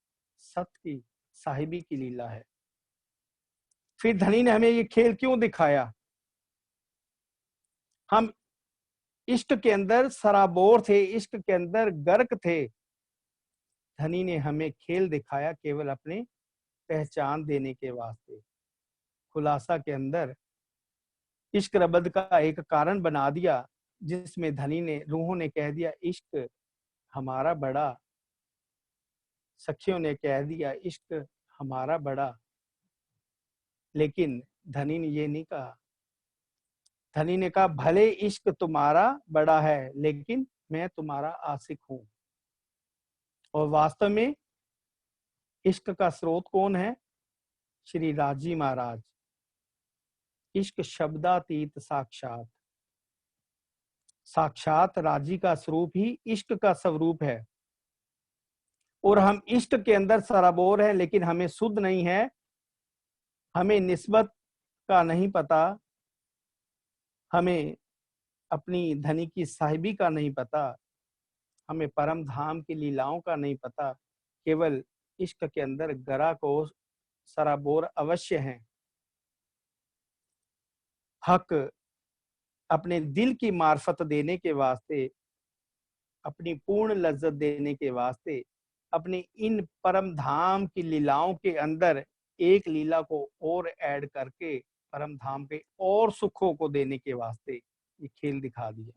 सत्य की साहिबी की लीला है। फिर धनी ने हमें ये खेल क्यों दिखाया? हम इश्क के अंदर सराबोर थे, इश्क के अंदर गर्क थे। धनी ने हमें खेल दिखाया केवल अपने पहचान देने के वास्ते। खुलासा के अंदर इश्क रबद का एक कारण बना दिया, जिसमें धनी ने रूहों ने कह दिया इश्क हमारा बड़ा, सखियों ने कह दिया इश्क हमारा बड़ा। लेकिन धनी ने ये नहीं कहा। धनी ने कहा भले इश्क तुम्हारा बड़ा है, लेकिन मैं तुम्हारा आशिक हूं। और वास्तव में इश्क का स्रोत कौन है? श्री राजी महाराज। इश्क शब्दातीत साक्षात, साक्षात राजी का स्वरूप ही इश्क का स्वरूप है। और हम इश्क के अंदर सराबोर हैं, लेकिन हमें सुध नहीं है, हमें निस्बत का नहीं पता, हमें अपनी धनी की साहिबी का नहीं पता, हमें परम धाम की लीलाओं का नहीं पता। केवल इश्क के अंदर गरा को सराबोर अवश्य हैं। हक अपने दिल की मार्फत देने के वास्ते, अपनी पूर्ण लज्जत देने के वास्ते, अपने इन परम धाम की लीलाओं के अंदर एक लीला को और ऐड करके परम धाम के और सुखों को देने के वास्ते ये खेल दिखा दिया।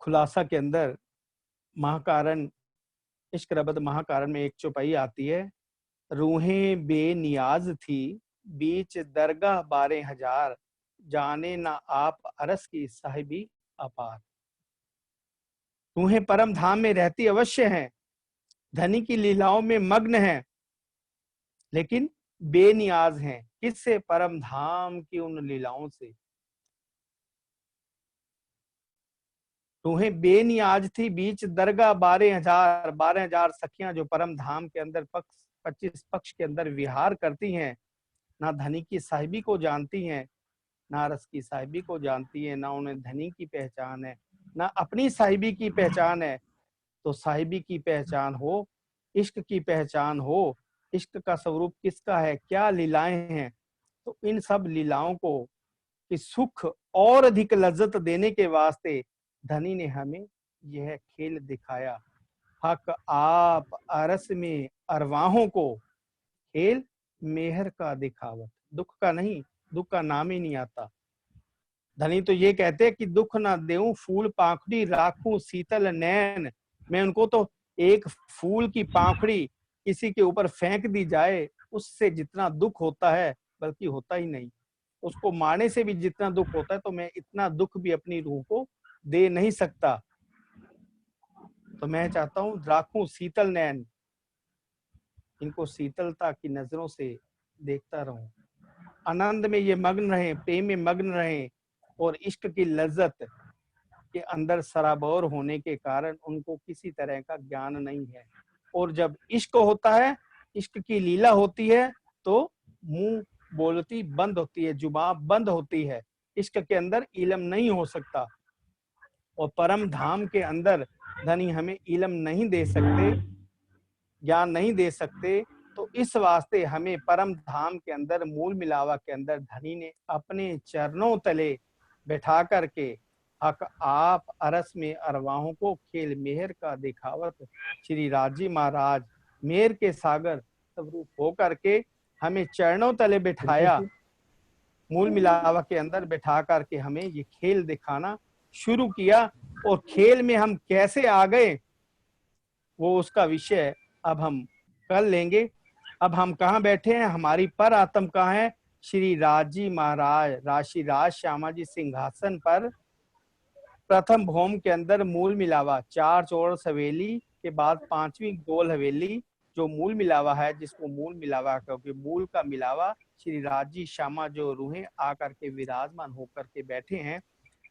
खुलासा के अंदर महाकारण, इश्क रबद महाकारण में एक चौपाई आती है, रूहें बेनियाज थी बीच दरगाह 12,000, जाने ना आप अरस की साहिबी अपार। रूहें परम धाम में रहती अवश्य हैं, धनी की लीलाओं में मग्न हैं, लेकिन बेनियाज हैं। किससे? परम धाम की उन लीलाओं से। रूहें बेनियाज थी बीच दरगाह 12,000 सखियां जो परम धाम के अंदर 25 पक्ष के अंदर विहार करती हैं, ना धनी की साहिबी को जानती हैं, ना रस की साहिबी को जानती है, ना उन्हें धनी की पहचान है, ना अपनी साहिबी की पहचान है। तो साहिबी की पहचान हो, इश्क की पहचान हो, इश्क का स्वरूप किसका है, क्या लीलाएं हैं, तो इन सब लीलाओं को कि सुख और अधिक लज्जत देने के वास्ते धनी ने हमें यह खेल दिखाया। हक आप अरस में अरवाहों को, खेल मेहर का दिखावत, दुख का नहीं, दुख का नाम ही नहीं आता। धनी तो ये कहते कि दुख ना देऊं फूल पाखड़ी, राखूं शीतल नैन। मैं उनको तो एक फूल की पाखड़ी किसी के ऊपर फेंक दी जाए, उससे जितना दुख होता है, बल्कि होता ही नहीं, उसको मारने से भी जितना दुख होता है, तो मैं इतना दुख भी अपनी रूह को दे नहीं सकता। तो मैं चाहता हूं राखूं शीतल नैन, इनको शीतलता की नजरों से देखता रहूं, आनंद में ये मग्न रहें, प्रेम में मग्न रहें, और इश्क की लज्जत के अंदर सराबोर होने के कारण उनको किसी तरह का ज्ञान नहीं है। और जब इश्क होता है, इश्क की लीला होती है, तो मुंह बोलती बंद होती है, जुबान बंद होती है। इश्क के अंदर इल्म नहीं हो सकता, और परम धाम के अंदर धनी हमें इल्म नहीं दे सकते, ज्ञान नहीं दे सकते। तो इस वास्ते हमें परम धाम के अंदर, मूल मिलावा के अंदर धनी ने अपने चरणों तले बैठा करके हक आप अरस में अरवाहों को, खेल मेहर का दिखावत, श्री राजी महाराज मेहर के सागर स्वरूप हो करके हमें चरणों तले बिठाया, मूल मिलावा के अंदर बैठा करके हमें ये खेल दिखाना शुरू किया। और खेल में हम कैसे आ गए, वो उसका विषय अब हम कर लेंगे। अब हम कहाँ बैठे हैं, हमारी पर आत्म कहाँ है? श्री राजी महाराज, राशि राज श्यामा जी सिंहासन पर प्रथम भौम के अंदर मूल मिलावा, 4 चौरस हवेली के बाद 5वीं गोल हवेली जो मूल मिलावा है, जिसको मूल मिलावा, क्योंकि मूल का मिलावा श्री राजी श्यामा जो रूहें आकर के विराजमान होकर के बैठे हैं,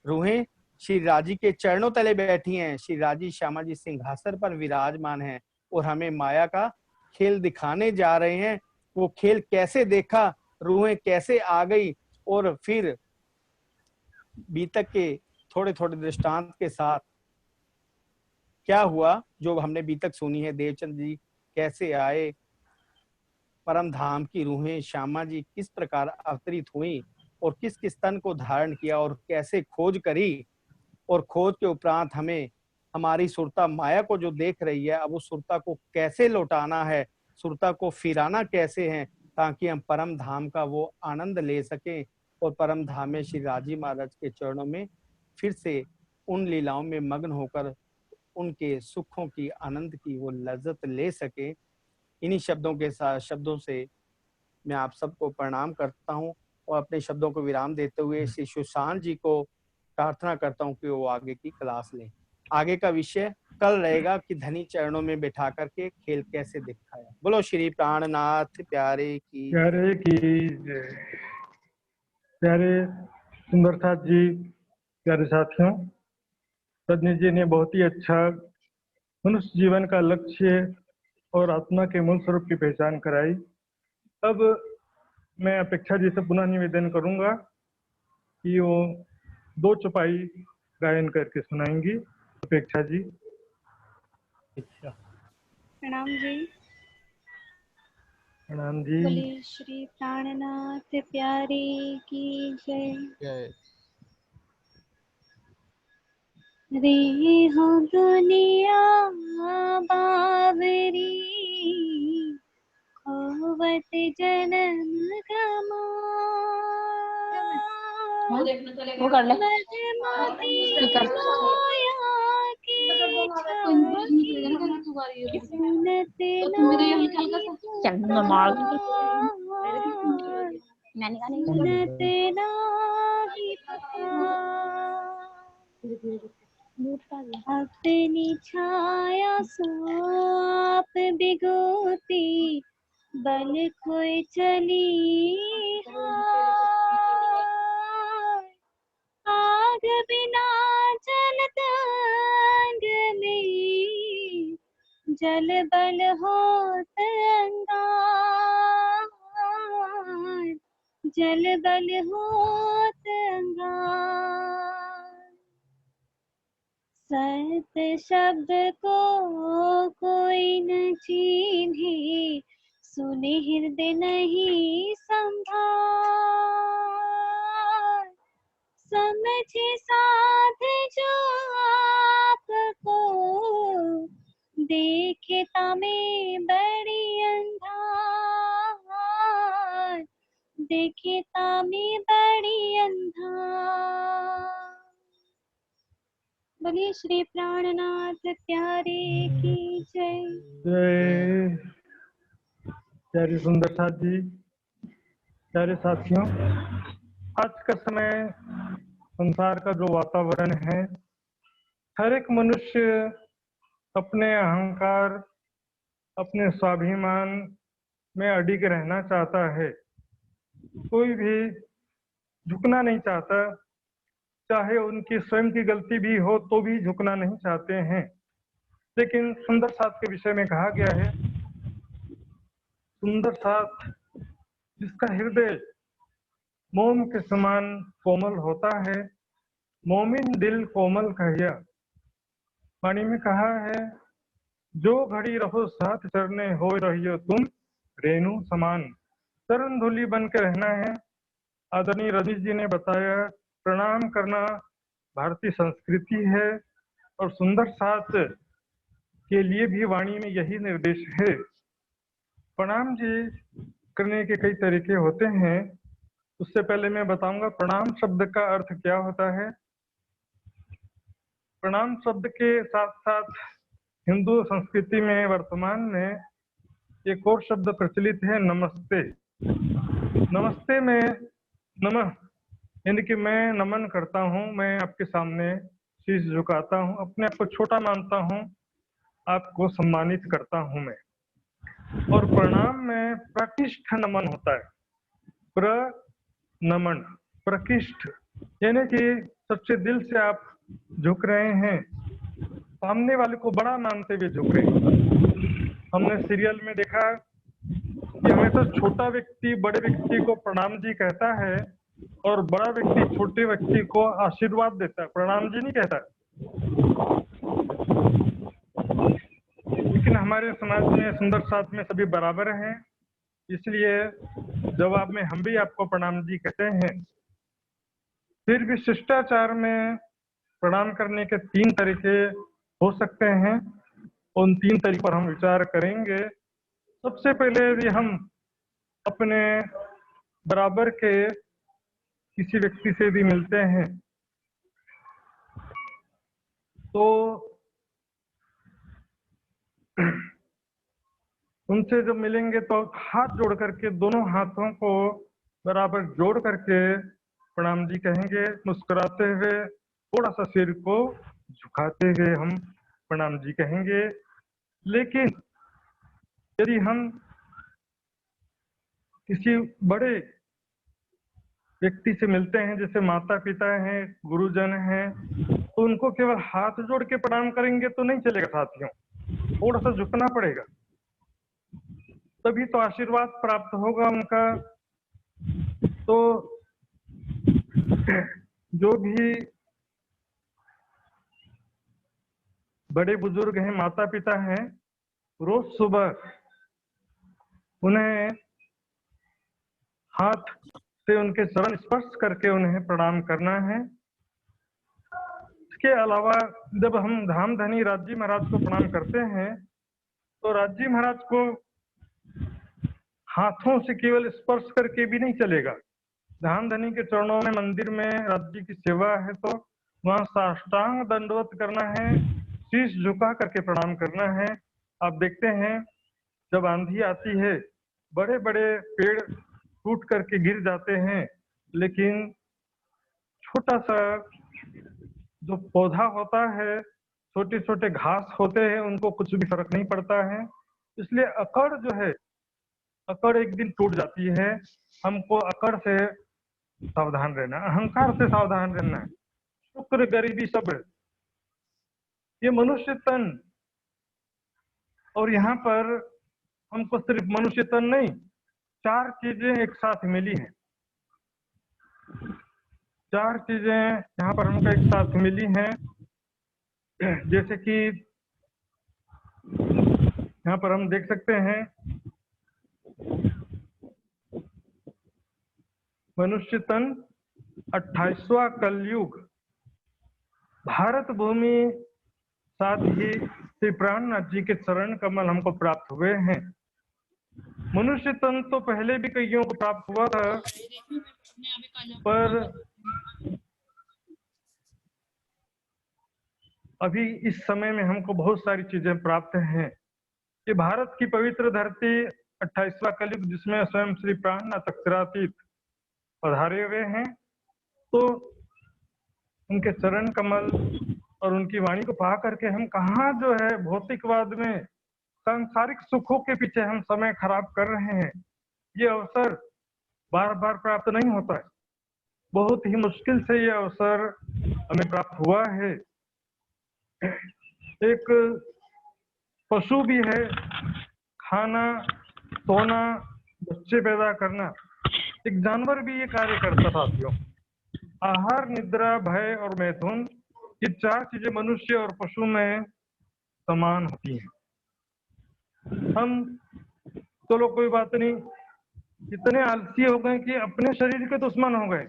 रूहें श्री राजी के चरणों तले बैठी हैं, श्री राजी श्यामा जी सिंहासन पर विराजमान हैं और हमें माया का खेल दिखाने जा रहे हैं। वो खेल कैसे देखा, रूहें कैसे आ गई, और फिर बीतक के थोड़े थोड़े दृष्टांत के साथ क्या हुआ जो हमने बीतक सुनी है। देवचंद जी कैसे आए, परम धाम की रूहें श्यामा जी किस प्रकार अवतरित हुई और किस किस तन को धारण किया और कैसे खोज करी, और खोज के उपरांत हमें हमारी सुरता माया को जो देख रही है, अब उस सुरता को कैसे लौटाना है, सुरता को फिराना कैसे है, ताकि हम परम धाम का वो आनंद ले सकें और परम धाम में श्री राजी महाराज के चरणों में फिर से उन लीलाओं में मग्न होकर उनके सुखों की आनंद की वो लज्जत ले सके। इन्हीं शब्दों से मैं आप सबको प्रणाम करता हूं और अपने शब्दों को विराम देते हुए श्री सुशांत जी को प्रार्थना करता हूं कि वो आगे की क्लास लें। आगे का विषय कल रहेगा कि धनी चरणों में बैठा करके खेल कैसे दिखाया। बोलो श्री प्राणनाथ प्यारे की जय। प्यारे सुंदर साथ जी, प्यारे साथियों, रजनी जी ने बहुत ही अच्छा मनुष्य जीवन का लक्ष्य और आत्मा के मूल स्वरूप की पहचान कराई। अब मैं अपेक्षा जी से पुनः निवेदन करूंगा कि वो 2 चौपाई गायन करके सुनाएंगी। अपेक्षा जी। प्रणाम जी। प्रणाम जी। बोले श्री प्राणनाथ प्यारे की जय। रे हो दुनिया बावरी, खोवत जन्म गमा, वो कर ले। मधुमती माया की झांकी, सुनत नारी चल मैं मार सुनत नारी अपनी छाया साप बिगोती, बल खोए चली आग बिना जलत अंग में, जल बल होत अंगार, जल बल होत अंगार। सत शब्द को कोई न चीन्हे, सुने हृदय नहीं संभार, समझे साध जो आपको, देखे तामे बड़ी अंधार, देखे तामे बड़ी अंधार। बोलिए श्री प्राणनाथ प्यारे की जय। जय। प्यारे सुंदर साथ जी, प्यारे साथियों, आज का समय संसार का जो वातावरण है, हर एक मनुष्य अपने अहंकार, अपने स्वाभिमान में अडिग रहना चाहता है। कोई भी झुकना नहीं चाहता, चाहे उनकी स्वयं की गलती भी हो तो भी झुकना नहीं चाहते हैं। लेकिन सुंदर साथ के विषय में कहा गया है, सुंदर साथ जिसका हृदय मोम के समान कोमल होता है, मोमिन दिल कोमल कहिया। वाणी में कहा है, जो घड़ी रहो साथ चरने हो रहियो तुम रेणु समान। चरण धूलि बन के रहना है। आदरणीय रजनीश जी ने बताया, प्रणाम करना भारतीय संस्कृति है और सुंदर साथ के लिए भी वाणी में यही निर्देश है। प्रणाम जी करने के कई तरीके होते हैं। उससे पहले मैं बताऊंगा प्रणाम शब्द का अर्थ क्या होता है। प्रणाम शब्द के साथ साथ हिंदू संस्कृति में वर्तमान में एक और शब्द प्रचलित है, नमस्ते। नमस्ते में नमः यानी कि मैं नमन करता हूँ, मैं आपके सामने शीश झुकाता हूँ, अपने आप को छोटा मानता हूँ, आपको सम्मानित करता हूँ मैं। और प्रणाम में प्रतिष्ठ नमन होता है। प्रनमन, प्रकृष्ठ यानी कि सच्चे दिल से आप झुक रहे हैं, सामने वाले को बड़ा मानते हुए झुक रहे हैं। हमने सीरियल में देखा कि हमेशा छोटा व्यक्ति बड़े व्यक्ति को प्रणाम जी कहता है और बड़ा व्यक्ति छोटे व्यक्ति को आशीर्वाद देता है, प्रणाम जी नहीं कहता। लेकिन हमारे समाज में सुंदर साथ में सभी बराबर हैं, इसलिए जवाब में हम भी आपको प्रणाम जी कहते हैं। फिर भी शिष्टाचार में प्रणाम करने के 3 तरीके हो सकते हैं, उन 3 तरीकों पर हम विचार करेंगे। सबसे पहले यदि हम अपने बराबर के किसी व्यक्ति से भी मिलते हैं तो उनसे जब मिलेंगे तो हाथ जोड़ करके दोनों हाथों को बराबर जोड़ करके प्रणाम जी कहेंगे, मुस्कुराते हुए थोड़ा सा सिर को झुकाते हुए हम प्रणाम जी कहेंगे। लेकिन यदि हम किसी बड़े व्यक्ति से मिलते हैं, जैसे माता पिता हैं, गुरुजन हैं, तो उनको केवल हाथ जोड़ के प्रणाम करेंगे तो नहीं चलेगा साथियों, थोड़ा सा झुकना पड़ेगा, तभी तो आशीर्वाद प्राप्त होगा उनका। तो जो भी बड़े बुजुर्ग हैं, माता पिता हैं, रोज सुबह उन्हें हाथ से उनके चरण स्पर्श करके उन्हें प्रणाम करना है। इसके अलावा जब हम धामधनी राजी महाराज को प्रणाम करते हैं तो राजी महाराज को हाथों से केवल स्पर्श करके भी नहीं चलेगा। धामधनी के चरणों में मंदिर में राज्य की सेवा है तो वहां साष्टांग दंडवत करना है, शीश झुका करके प्रणाम करना है। आप देखते हैं जब आंधी आती है बड़े बड़े पेड़ टूट करके गिर जाते हैं, लेकिन छोटा सा जो पौधा होता है, छोटे छोटे घास होते हैं, उनको कुछ भी फर्क नहीं पड़ता है। इसलिए अकड़ जो है, अकड़ एक दिन टूट जाती है। हमको अकड़ से सावधान रहना, अहंकार से सावधान रहना है। शुक्र, गरीबी, सब्र, ये मनुष्य तन, और यहाँ पर हमको सिर्फ मनुष्य तन नहीं, चार चीजें एक साथ मिली हैं। चार चीजें यहाँ पर हमको एक साथ मिली हैं, जैसे कि यहाँ पर हम देख सकते हैं मनुष्य तन, 28वां कलयुग, भारत भूमि, साथ ही श्री प्राणनाथ जी के चरण कमल हमको प्राप्त हुए हैं। मनुष्य तन तो पहले भी कईयों को प्राप्त हुआ था, पर अभी इस समय में हमको बहुत सारी चीजें प्राप्त हैं। ये भारत की पवित्र धरती 28वां कलयुग, जिसमें स्वयं श्री प्राणनाथ अक्षरातीत पधारे हुए हैं, तो उनके चरण कमल और उनकी वाणी को पा करके हम कहाँ जो है भौतिकवाद में सांसारिक सुखों के पीछे हम समय खराब कर रहे हैं। ये अवसर बार बार प्राप्त नहीं होता है, बहुत ही मुश्किल से ये अवसर हमें प्राप्त हुआ है। एक पशु भी है, खाना, सोना, बच्चे पैदा करना, एक जानवर भी ये कार्य करता साथियों। आहार, निद्रा, भय और मैथुन, ये चार चीजें मनुष्य और पशु में समान होती हैं। हम चलो कोई बात नहीं, इतने आलसी हो गए कि अपने शरीर के दुश्मन हो गए।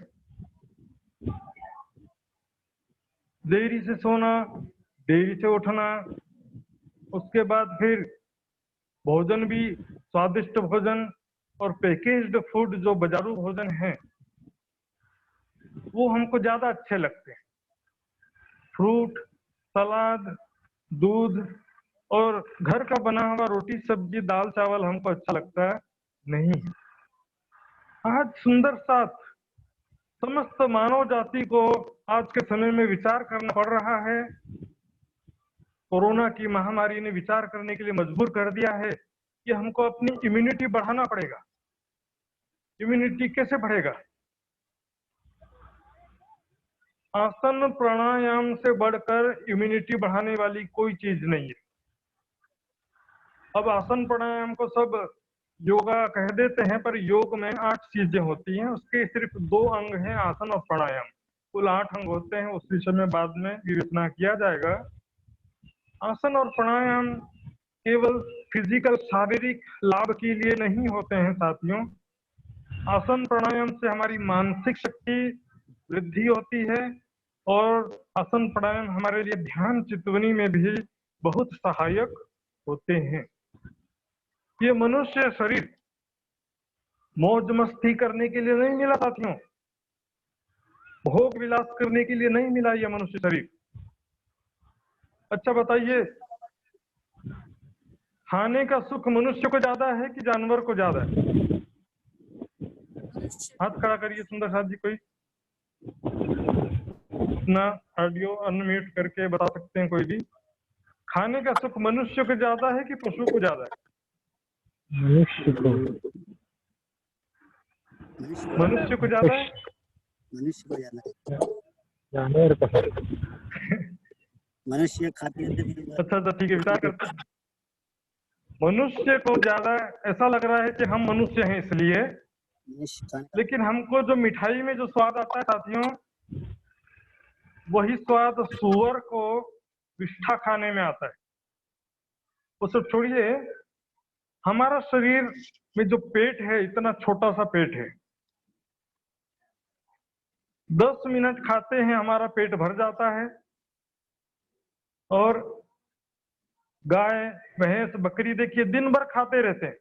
देरी से सोना, देरी से उठना, उसके बाद फिर भोजन भी स्वादिष्ट भोजन और पैकेज्ड फूड, जो बाजारू भोजन है, वो हमको ज्यादा अच्छे लगते हैं। फ्रूट, सलाद, दूध और घर का बना हुआ रोटी, सब्जी, दाल, चावल हमको अच्छा लगता है नहीं। आज सुंदर साथ समस्त मानव जाति को आज के समय में विचार करना पड़ रहा है। कोरोना की महामारी ने विचार करने के लिए मजबूर कर दिया है कि हमको अपनी इम्यूनिटी बढ़ाना पड़ेगा। इम्यूनिटी कैसे बढ़ेगा? आसन प्राणायाम से बढ़कर इम्यूनिटी बढ़ाने वाली कोई चीज नहीं है। अब आसन प्राणायाम को सब योगा कह देते हैं, पर योग में 8 चीजें होती हैं, उसके सिर्फ 2 अंग हैं, आसन और प्राणायाम। कुल 8 अंग होते हैं, उस विषय में बाद में विवेचना किया जाएगा। आसन और प्राणायाम केवल फिजिकल शारीरिक लाभ के लिए नहीं होते हैं साथियों। आसन प्राणायाम से हमारी मानसिक शक्ति वृद्धि होती है और आसन प्राणायाम हमारे लिए ध्यान चितवनी में भी बहुत सहायक होते हैं। ये मनुष्य शरीर मौज मस्ती करने के लिए नहीं मिला साथियों, भोग विलास करने के लिए नहीं मिला ये मनुष्य शरीर। अच्छा बताइए, खाने का सुख मनुष्य को ज्यादा है कि जानवर को ज्यादा है? हाथ खड़ा करिए सुंदर साथ जी, कोई अपना ऑडियो अनम्यूट करके बता सकते हैं कोई भी। खाने का सुख मनुष्य को ज्यादा है कि पशु को ज्यादा है? मनुष्य को। मनुष्य को ज्यादा है। मनुष्य को ज्यादा है। जानवर को। मनुष्य खाते हैं। अच्छा ठीक है, विचार करते हैं। मनुष्य को ज्यादा ऐसा लग रहा है कि हम मनुष्य हैं इसलिए, लेकिन हमको जो मिठाई में जो स्वाद आता है साथियों, वही स्वाद सूअर को विष्ठा खाने में आता है। वो सब छोड़िए, हमारा शरीर में जो पेट है, इतना छोटा सा पेट है, 10 मिनट खाते हैं हमारा पेट भर जाता है। और गाय भैंस बकरी देखिए दिन भर खाते रहते हैं।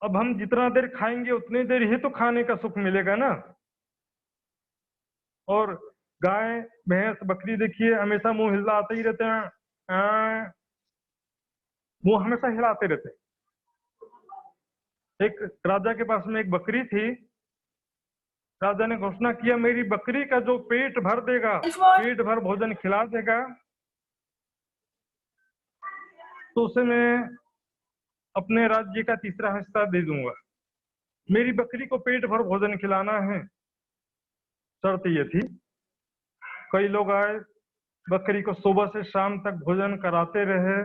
अब हम जितना देर खाएंगे उतनी देर ही तो खाने का सुख मिलेगा ना। और गाय भैंस बकरी देखिए हमेशा मुंह हिलाते ही रहते हैं, मुंह हमेशा हिलाते रहते हैं। एक राजा के पास में एक बकरी थी। राजा ने घोषणा किया, मेरी बकरी का जो पेट भर देगा, पेट भर भोजन खिला देगा, तो उसे मैं अपने राज्य का 3रा हिस्सा दे दूंगा। मेरी बकरी को पेट भर भोजन खिलाना है। शर्त ये थी। कई लोग आए, बकरी को सुबह से शाम तक भोजन कराते रहे,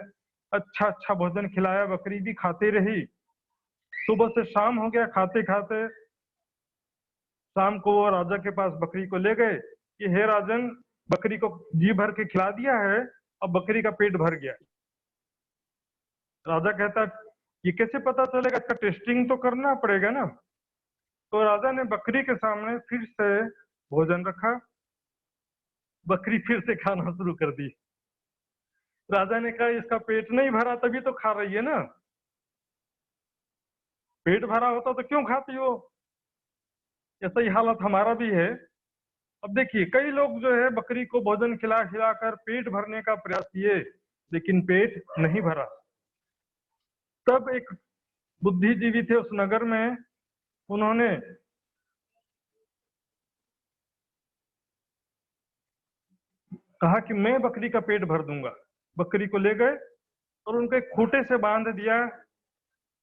अच्छा भोजन खिलाया, बकरी भी खाती रही। सुबह से शाम हो गया खाते खाते। शाम को वो राजा के पास बकरी को ले गए कि हे राजन, बकरी को जी भर के खिला दिया है, अब बकरी का पेट भर गया। राजा कहता, ये कैसे पता चलेगा? इसका टेस्टिंग तो करना पड़ेगा ना। तो राजा ने बकरी के सामने फिर से भोजन रखा, बकरी फिर से खाना शुरू कर दी। राजा ने कहा, इसका पेट नहीं भरा तभी तो खा रही है ना, पेट भरा होता तो क्यों खाती हो? ऐसा ही हालत हमारा भी है। अब देखिए, कई लोग जो है बकरी को भोजन खिला कर पेट भरने का प्रयास किए, लेकिन पेट नहीं भरा। तब एक बुद्धिजीवी थे उस नगर में, उन्होंने कहा कि मैं बकरी का पेट भर दूंगा। बकरी को ले गए और उनके खूंटे से बांध दिया।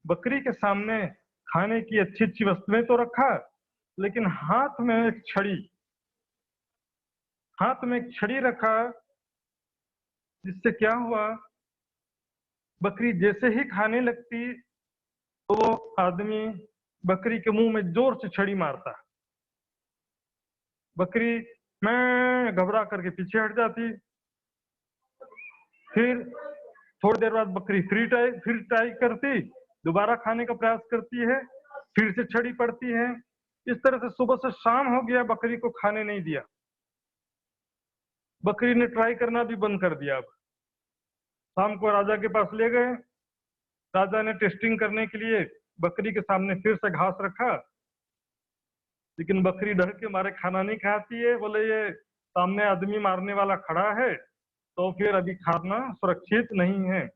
बकरी के सामने खाने की अच्छी वस्तुएं तो रखा, लेकिन हाथ में एक छड़ी रखा। जिससे क्या हुआ, बकरी जैसे ही खाने लगती तो वो आदमी बकरी के मुंह में जोर से छड़ी मारता। बकरी मैं घबरा करके पीछे हट जाती। फिर थोड़ी देर बाद बकरी फिर ट्राई करती, दोबारा खाने का प्रयास करती है, फिर से छड़ी पड़ती है। इस तरह से सुबह से शाम हो गया, बकरी को खाने नहीं दिया। बकरी ने ट्राई करना भी बंद कर दिया। अब शाम को राजा के पास ले गए। राजा ने टेस्टिंग करने के लिए बकरी के सामने फिर से घास रखा, लेकिन बकरी डर के मारे खाना नहीं खाती है। बोले, ये सामने आदमी मारने वाला खड़ा है, तो फिर अभी खाना सुरक्षित नहीं है।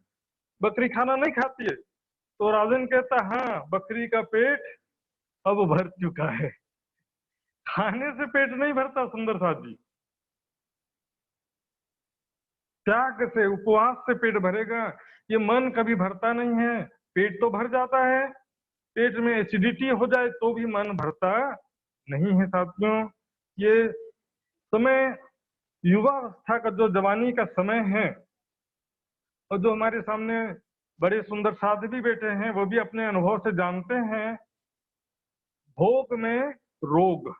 बकरी खाना नहीं खाती है। तो राजन कहता, हाँ, बकरी का पेट अब भर चुका है। खाने से पेट नहीं भरता सुंदर साथ जी, त्याग से, उपवास से पेट भरेगा। ये मन कभी भरता नहीं है। पेट तो भर जाता है, पेट में एसिडिटी हो जाए तो भी मन भरता नहीं है साथियों। ये समय युवावस्था का, जो जवानी का समय है, और जो हमारे सामने बड़े सुंदर साधु भी बैठे हैं, वो भी अपने अनुभव से जानते हैं, भोग में रोग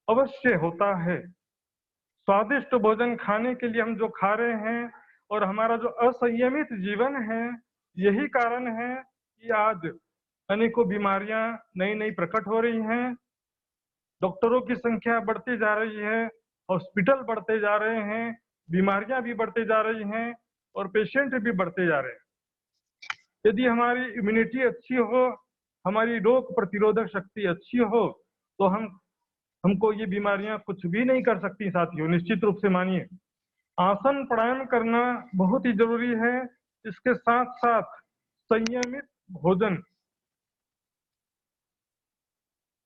अवश्य होता है। स्वादिष्ट भोजन खाने के लिए हम जो खा रहे हैं, और हमारा जो असंयमित जीवन है, यही कारण है कि आज अनेकों बीमारियां नई प्रकट हो रही हैं। डॉक्टरों की संख्या बढ़ती जा रही है, हॉस्पिटल बढ़ते जा रहे हैं, बीमारियां भी बढ़ते जा रही हैं, और पेशेंट भी बढ़ते जा रहे हैं। यदि हमारी इम्यूनिटी अच्छी हो, हमारी रोग प्रतिरोधक शक्ति अच्छी हो तो हमको ये बीमारियां कुछ भी नहीं कर सकती साथियों, निश्चित रूप से मानिए। आसन प्राणायाम करना बहुत ही जरूरी है। इसके साथ साथ संयमित भोजन।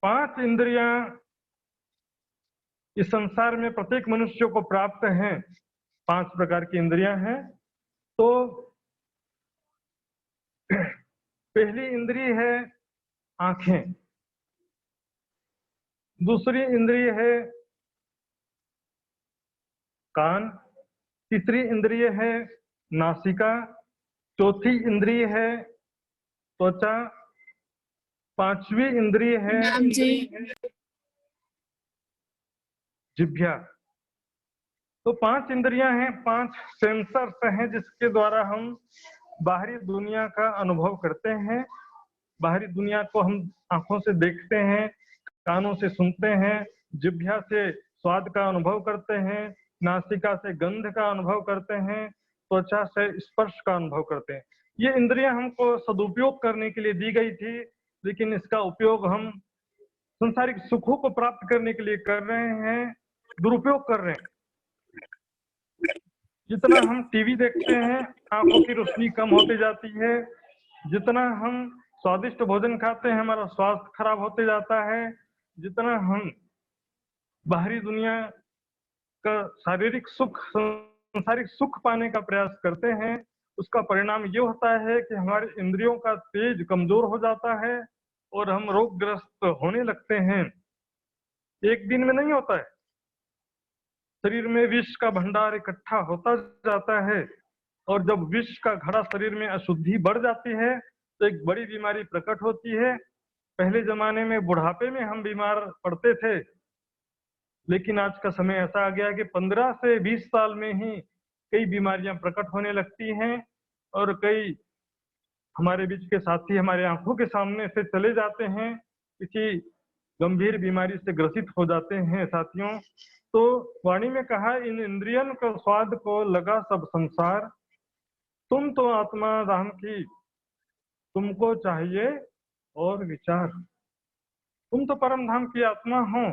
5 इंद्रियां इस संसार में प्रत्येक मनुष्य को प्राप्त हैं। 5 प्रकार की इंद्रियां हैं। तो पहली इंद्रिय है आंखें, दूसरी इंद्रिय है कान, तीसरी इंद्रिय है नासिका, चौथी इंद्रिय है त्वचा, 5वीं इंद्रिय है जिह्वा। तो 5 इंद्रियां हैं, 5 सेंसर्स हैं जिसके द्वारा हम बाहरी दुनिया का अनुभव करते हैं। बाहरी दुनिया को हम आंखों से देखते हैं, कानों से सुनते हैं, जिह्वा से स्वाद का अनुभव करते हैं, नासिका से गंध का अनुभव करते हैं, त्वचा से स्पर्श का अनुभव करते हैं। ये इंद्रियां हमको सदुपयोग करने के लिए दी गई थी, लेकिन इसका उपयोग हम संसारिक सुखों को प्राप्त करने के लिए कर रहे हैं, दुरुपयोग कर रहे हैं। जितना हम टीवी देखते हैं आंखों की रोशनी कम होती जाती है, जितना हम स्वादिष्ट भोजन खाते हैं हमारा स्वास्थ्य खराब होते जाता है, जितना हम बाहरी दुनिया का शारीरिक सुख सांसारिक सुख पाने का प्रयास करते हैं, उसका परिणाम ये होता है कि हमारे इंद्रियों का तेज कमजोर हो जाता है और हम रोगग्रस्त होने लगते हैं। एक दिन में नहीं होता है, शरीर में विष का भंडार इकट्ठा होता जाता है और जब विष का घड़ा शरीर में अशुद्धि बढ़ जाती है तो एक बड़ी बीमारी प्रकट होती है। पहले जमाने में बुढ़ापे में हम बीमार पड़ते थे, लेकिन आज का समय ऐसा आ गया कि 15 से 20 साल में ही कई बीमारियां प्रकट होने लगती हैं और कई हमारे बीच के साथी हमारे आंखों के सामने से चले जाते हैं, किसी गंभीर बीमारी से ग्रसित हो जाते हैं साथियों। तो वाणी में कहा, इन इंद्रियन का स्वाद को लगा सब संसार, तुम तो आत्मा राम की तुमको चाहिए और विचार। तुम तो परम धाम की आत्मा हो,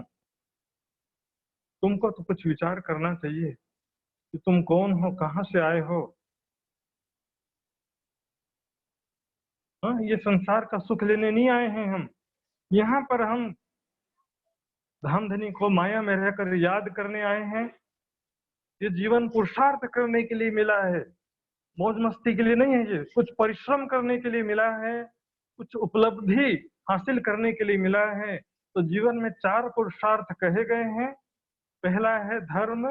तुमको तो कुछ विचार करना चाहिए कि तुम कौन हो, कहां से आए हो। हाँ, ये संसार का सुख लेने नहीं आए हैं हम। यहाँ पर हम धाम धनी को माया में रहकर याद करने आए हैं। ये जीवन पुरुषार्थ करने के लिए मिला है, मौज मस्ती के लिए नहीं है। ये कुछ परिश्रम करने के लिए मिला है, कुछ उपलब्धि हासिल करने के लिए मिला है। तो जीवन में 4 पुरुषार्थ कहे गए हैं। पहला है धर्म,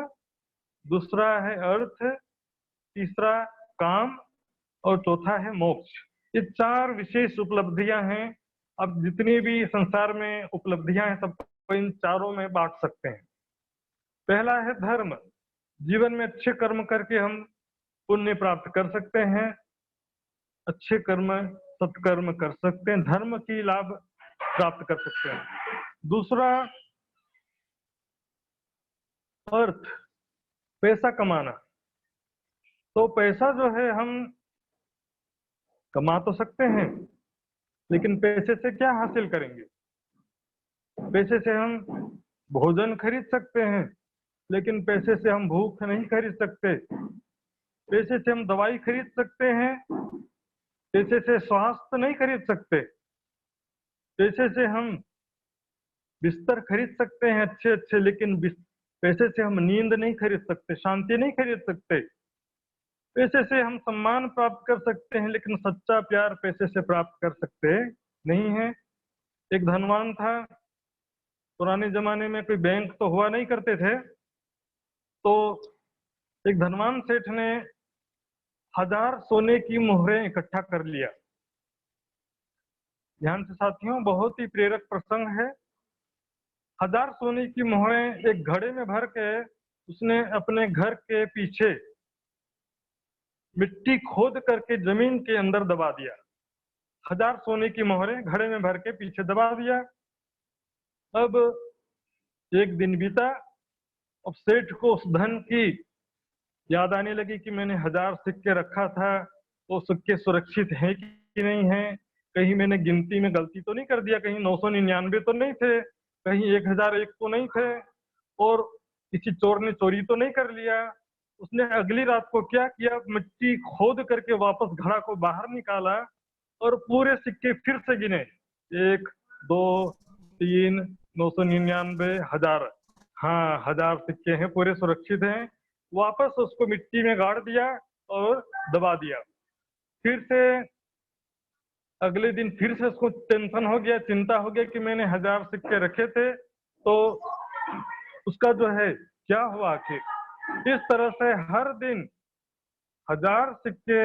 दूसरा है अर्थ, तीसरा काम और चौथा है मोक्ष। ये 4 विशेष उपलब्धियां हैं। अब जितनी भी संसार में उपलब्धियां हैं सबको इन चारों में बांट सकते हैं। पहला है धर्म, जीवन में अच्छे कर्म करके हम पुण्य प्राप्त कर सकते हैं, अच्छे कर्म सत्कर्म कर सकते हैं, धर्म की लाभ प्राप्त कर सकते हैं। दूसरा अर्थ, पैसा कमाना। तो पैसा जो है हम कमा तो सकते हैं, लेकिन पैसे से क्या हासिल करेंगे? पैसे से हम भोजन खरीद सकते हैं, लेकिन पैसे से हम भूख नहीं खरीद सकते। पैसे से हम दवाई खरीद सकते हैं, पैसे से स्वास्थ्य नहीं खरीद सकते। पैसे से हम बिस्तर खरीद सकते हैं अच्छे अच्छे, लेकिन पैसे से हम नींद नहीं खरीद सकते, शांति नहीं खरीद सकते। पैसे से हम सम्मान प्राप्त कर सकते हैं, लेकिन सच्चा प्यार पैसे से प्राप्त कर सकते नहीं है। एक धनवान था, पुराने जमाने में कोई बैंक तो हुआ नहीं करते थे, तो एक धनवान सेठ ने 1000 सोने की मोहरें इकट्ठा कर लिया। ध्यान से साथियों, बहुत ही प्रेरक प्रसंग है। 1000 सोने की मोहरें एक घड़े में भर के उसने अपने घर के पीछे मिट्टी खोद करके जमीन के अंदर दबा दिया। 1000 सोने की मोहरें घड़े में भर के पीछे दबा दिया। अब एक दिन बीता, अब सेठ को उस धन की याद आने लगी कि मैंने 1000 सिक्के रखा था, वो सिक्के सुरक्षित हैं कि नहीं है, कहीं मैंने गिनती में गलती तो नहीं कर दिया, कहीं 999 तो नहीं थे, कहीं 1001 तो नहीं थे, और किसी चोर ने चोरी तो नहीं कर लिया। उसने अगली रात को क्या किया, मिट्टी खोद करके वापस घड़ा को बाहर निकाला और पूरे सिक्के फिर से गिने, 1 2 3 999 1000। हाँ, 1000 सिक्के हैं, पूरे सुरक्षित हैं। वापस उसको मिट्टी में गाड़ दिया और दबा दिया। फिर से अगले दिन फिर से उसको टेंशन हो गया, चिंता हो गया कि मैंने 1000 सिक्के रखे थे, तो उसका जो है क्या हुआ आखिर। इस तरह से हर दिन 1000 सिक्के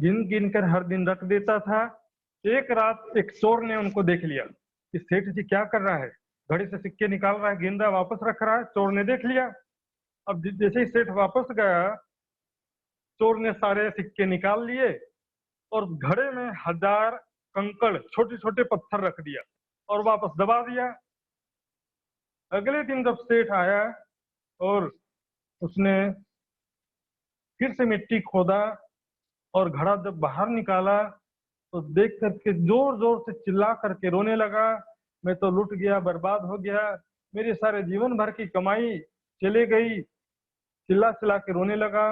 गिन गिन कर हर दिन रख देता था। एक रात एक चोर ने उनको देख लिया कि सेठ जी क्या कर रहा है, घड़ी से सिक्के निकाल रहा है, गिन रहा है, वापस रख रहा है। चोर ने देख लिया। अब जैसे ही सेठ वापस गया, चोर ने सारे सिक्के निकाल लिए और घड़े में 1000 कंकड़, छोटे छोटे पत्थर रख दिया और वापस दबा दिया। अगले दिन जब सेठ आया और उसने फिर से मिट्टी खोदा और घड़ा जब बाहर निकाला, तो देख करके जोर जोर से चिल्ला करके रोने लगा, मैं तो लुट गया, बर्बाद हो गया, मेरे सारे जीवन भर की कमाई चले गई। चिल्ला चिल्ला के रोने लगा,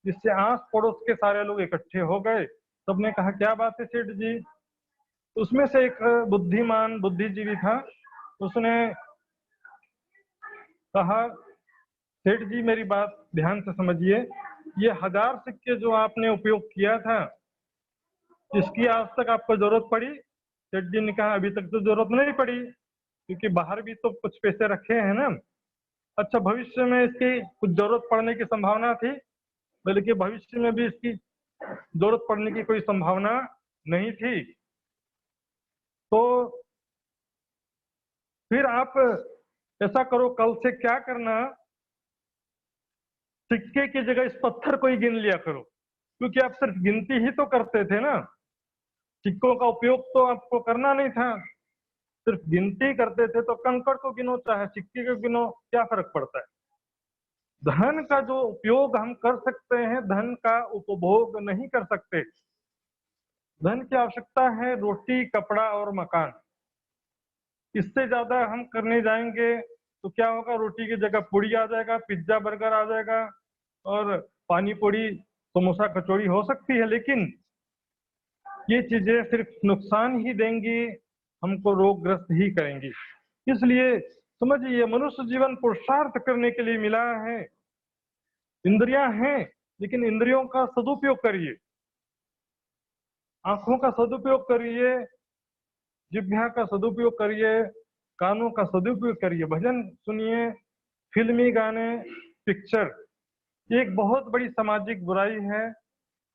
जिससे आस पड़ोस के सारे लोग इकट्ठे हो गए। सबने कहा क्या बात है सेठ जी। उसमें से एक बुद्धिमान बुद्धिजीवी था, उसने कहा सेठ जी मेरी बात ध्यान से समझिए, ये 1000 सिक्के जो आपने उपयोग किया था, इसकी आज तक आपको जरूरत पड़ी? सेठ जी ने कहा अभी तक तो जरूरत नहीं पड़ी, क्योंकि बाहर भी तो कुछ पैसे रखे हैं ना। अच्छा, भविष्य में इसकी कुछ जरूरत पड़ने की संभावना थी? बल्कि भविष्य में भी इसकी जरूरत पड़ने की कोई संभावना नहीं थी। तो फिर आप ऐसा करो, कल से क्या करना, सिक्के की जगह इस पत्थर को ही गिन लिया करो, क्योंकि आप सिर्फ गिनती ही तो करते थे ना, सिक्कों का उपयोग तो आपको करना नहीं था, सिर्फ गिनती करते थे। तो कंकड़ को गिनो चाहे सिक्के को गिनो, क्या फर्क पड़ता है। धन का जो उपयोग हम कर सकते हैं, धन का उपभोग नहीं कर सकते। धन की आवश्यकता है रोटी, कपड़ा और मकान। इससे ज्यादा हम करने जाएंगे तो क्या होगा, रोटी की जगह पूड़ी आ जाएगा, पिज्जा बर्गर आ जाएगा, और पानी पूड़ी समोसा कचौड़ी हो सकती है, लेकिन ये चीजें सिर्फ नुकसान ही देंगी, हमको रोगग्रस्त ही करेंगी। इसलिए समझिए, मनुष्य जीवन पुरुषार्थ करने के लिए मिला है। इंद्रियां हैं, लेकिन इंद्रियों का सदुपयोग करिए। आंखों का सदुपयोग करिए, जिह्वा का सदुपयोग करिए, कानों का सदुपयोग करिए, भजन सुनिए, फिल्मी गाने, पिक्चर। एक बहुत बड़ी सामाजिक बुराई है।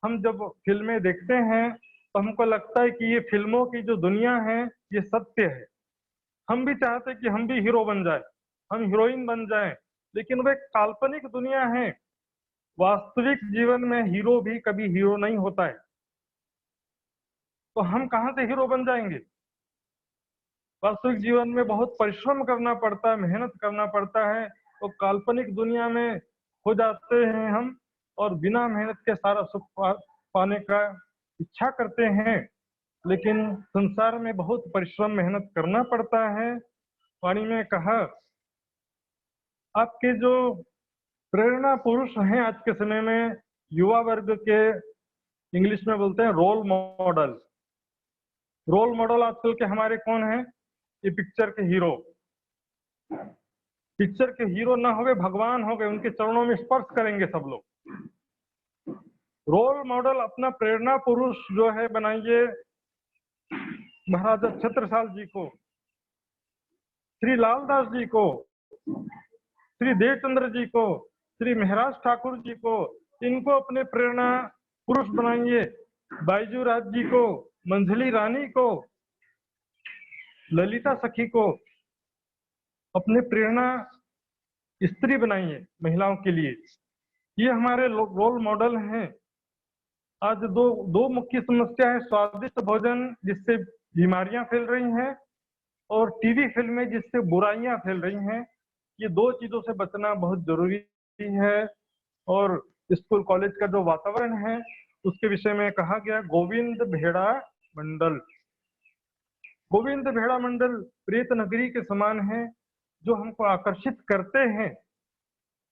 हम जब फिल्में देखते हैं तो हमको लगता है कि ये फिल्मों की जो दुनिया है ये सत्य है। हम भी चाहते हैं कि हम भी हीरो बन जाए, हम हीरोइन बन जाएं, लेकिन वो एक काल्पनिक दुनिया है। वास्तविक जीवन में हीरो भी कभी हीरो नहीं होता है। तो हम कहाँ से हीरो बन जाएंगे। वास्तविक जीवन में बहुत परिश्रम करना पड़ता है, मेहनत करना पड़ता है। तो काल्पनिक दुनिया में हो जाते हैं हम, और बिना मेहनत के सारा सुख पाने का इच्छा करते हैं, लेकिन संसार में बहुत परिश्रम मेहनत करना पड़ता है। वाणी में कहा, आपके जो प्रेरणा पुरुष हैं आज के समय में, युवा वर्ग के, इंग्लिश में बोलते हैं रोल मॉडल। रोल मॉडल आजकल के हमारे कौन हैं? ये पिक्चर के हीरो। पिक्चर के हीरो ना हो गए, भगवान हो गए, उनके चरणों में स्पर्श करेंगे सब लोग। रोल मॉडल अपना प्रेरणा पुरुष जो है बनाइए। महाराजा छत्रसाल जी को, श्री लालदास जी को, श्री देवचंद्र जी को, श्री महाराज ठाकुर जी को, इनको अपने प्रेरणा पुरुष बनाइए। बाईजू राज जी को, मंझली रानी को, ललिता सखी को अपने प्रेरणा स्त्री बनाइए महिलाओं के लिए। ये हमारे रोल मॉडल हैं। आज दो मुख्य समस्या है, स्वादिष्ट भोजन जिससे बीमारियां फैल रही हैं, और टीवी फिल्में जिससे बुराइयां फैल रही हैं। ये दो चीजों से बचना बहुत जरूरी है। और स्कूल कॉलेज का जो वातावरण है उसके विषय में कहा गया। गोविंद भेड़ा मंडल, गोविंद भेड़ा मंडल प्रेत नगरी के समान है जो हमको आकर्षित करते हैं।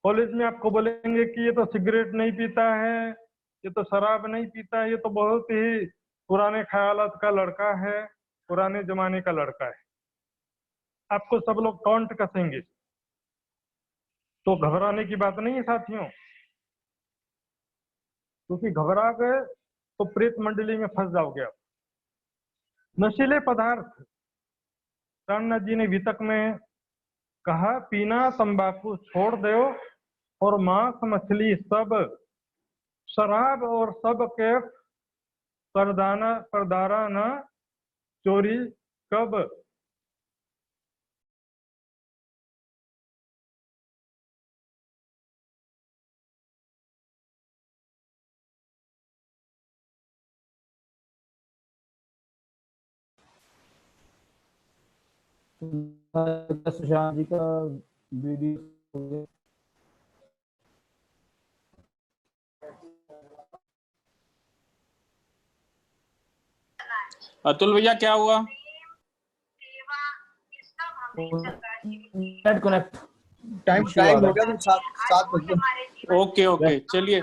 कॉलेज में आपको बोलेंगे कि ये तो सिगरेट नहीं पीता है, ये तो शराब नहीं पीता है, ये तो बहुत ही पुराने ख्यालात का लड़का है, पुराने जमाने का लड़का है। आपको सब लोग टॉन्ट कसेंगे। तो घबराने की बात नहीं है साथियों, क्योंकि घबरा गए तो प्रेत मंडली में फंस जाओगे आप। नशीले पदार्थ, प्राणनाथ जी ने वितक में कहा, पीना तंबाकू छोड़ दो और मांस मछली सब, शराब और सब कैफ, परदारा न चोरी कब। सुशांत जी का वीडियो अतुल भैया क्या हुआ? नेट कनेक्ट टाइम हो गया, तो 7 बजे। ओके ओके चलिए।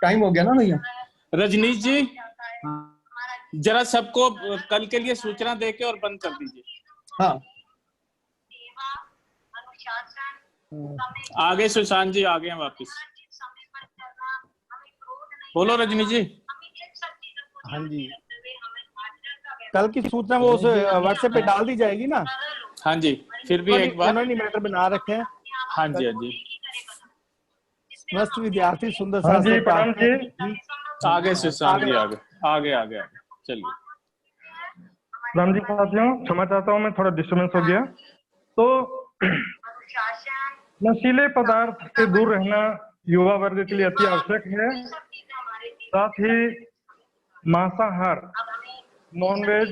टाइम हो गया ना भैया। रजनीश जी जरा सबको कल के लिए सूचना देके और बंद कर दीजिए। हाँ आगे सुशांत जी आ गए हैं वापस। बोलो रजनीश जी। हाँ जी, कल की सूचना वो व्हाट्सएप पे डाल दी जाएगी ना। हाँ जी, फिर भी एक बार उन्होंने मैटर बना रखे हैं। हाँ जी हाँ जी। मस्त विद्यार्थी सुंदर हाँ जी, शास्त्र प्रणाम जी। आगे सुशांत जी आगे आगे आगे आगे चलिए। राम जी साथियों, क्षमा चाहता हूँ, मैं थोड़ा डिस्टर्बेंस हो गया। तो नशीले पदार्थ से दूर रहना युवा वर्ग के लिए अति आवश्यक है। साथ ही मांसाहार, नॉनवेज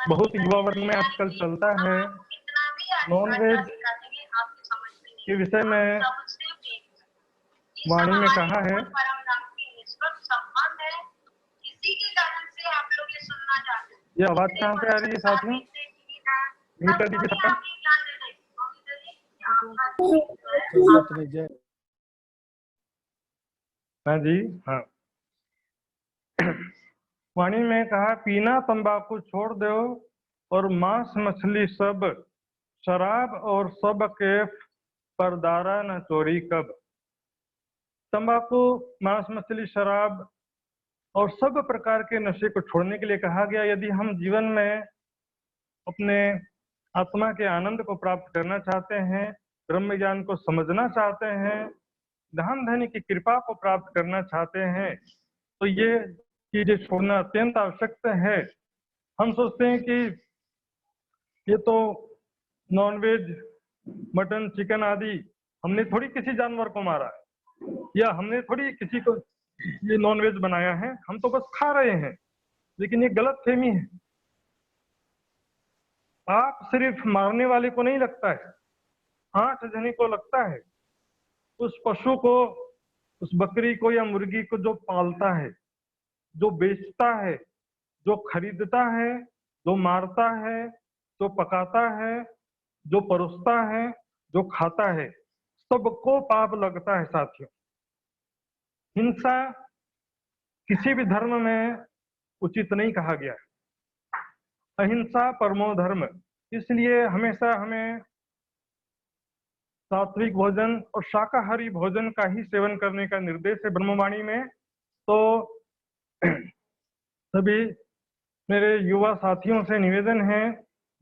बहुत युवा वर्ग में आजकल चलता है। नॉनवेज के विषय में वाणी में कहा है, ये आवाज कहाँ पे आ रही है साथियों? म्यूट कर दीजिए सबका। हाँ जी हाँ। वाणी में कहा, पीना तंबाकू छोड़ दो और मांस मछली सब, शराब और सब कैफ, परदारा न चोरी कब। तंबाकू, मांस मछली, शराब और सब प्रकार के नशे को छोड़ने के लिए कहा गया। यदि हम जीवन में अपने आत्मा के आनंद को प्राप्त करना चाहते हैं, ब्रह्म ज्ञान को समझना चाहते हैं, धन धनी की कृपा को प्राप्त करना चाहते हैं, तो ये चीजें छोड़ना अत्यंत आवश्यक है। हम सोचते हैं कि ये तो नॉनवेज, मटन, चिकन आदि हमने थोड़ी किसी जानवर को मारा है, या हमने थोड़ी किसी को ये नॉनवेज बनाया है, हम तो बस खा रहे हैं। लेकिन ये गलत फहमी है। पाप सिर्फ मारने वाले को नहीं लगता है, 8 जने को लगता है। उस पशु को, उस बकरी को या मुर्गी को जो पालता है, जो बेचता है, जो खरीदता है, जो मारता है, जो पकाता है, जो परोसता है, जो खाता है, सबको पाप लगता है साथियों। हिंसा किसी भी धर्म में उचित नहीं कहा गया है। अहिंसा परमो धर्म। इसलिए हमेशा हमें सात्विक भोजन और शाकाहारी भोजन का ही सेवन करने का निर्देश है ब्रह्मवाणी में। तो सभी मेरे युवा साथियों से निवेदन है,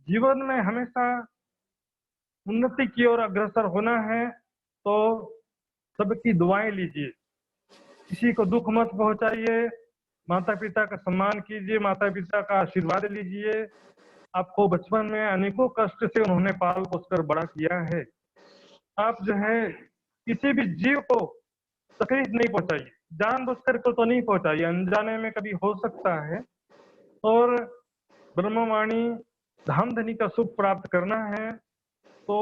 जीवन में हमेशा उन्नति की ओर अग्रसर होना है तो सबकी दुआएं लीजिए, किसी को दुख मत पहुंचाइए, माता पिता का सम्मान कीजिए, माता पिता का आशीर्वाद लीजिए। आपको बचपन में अनेकों कष्ट से उन्होंने पाल पोस कर बड़ा किया है। आप जो है किसी भी जीव को तकलीफ नहीं पहुंचाइए, जानबूझकर को तो नहीं पहुंचाइए, अनजाने में कभी हो सकता है। और ब्रह्मवाणी धाम धनी का सुख प्राप्त करना है तो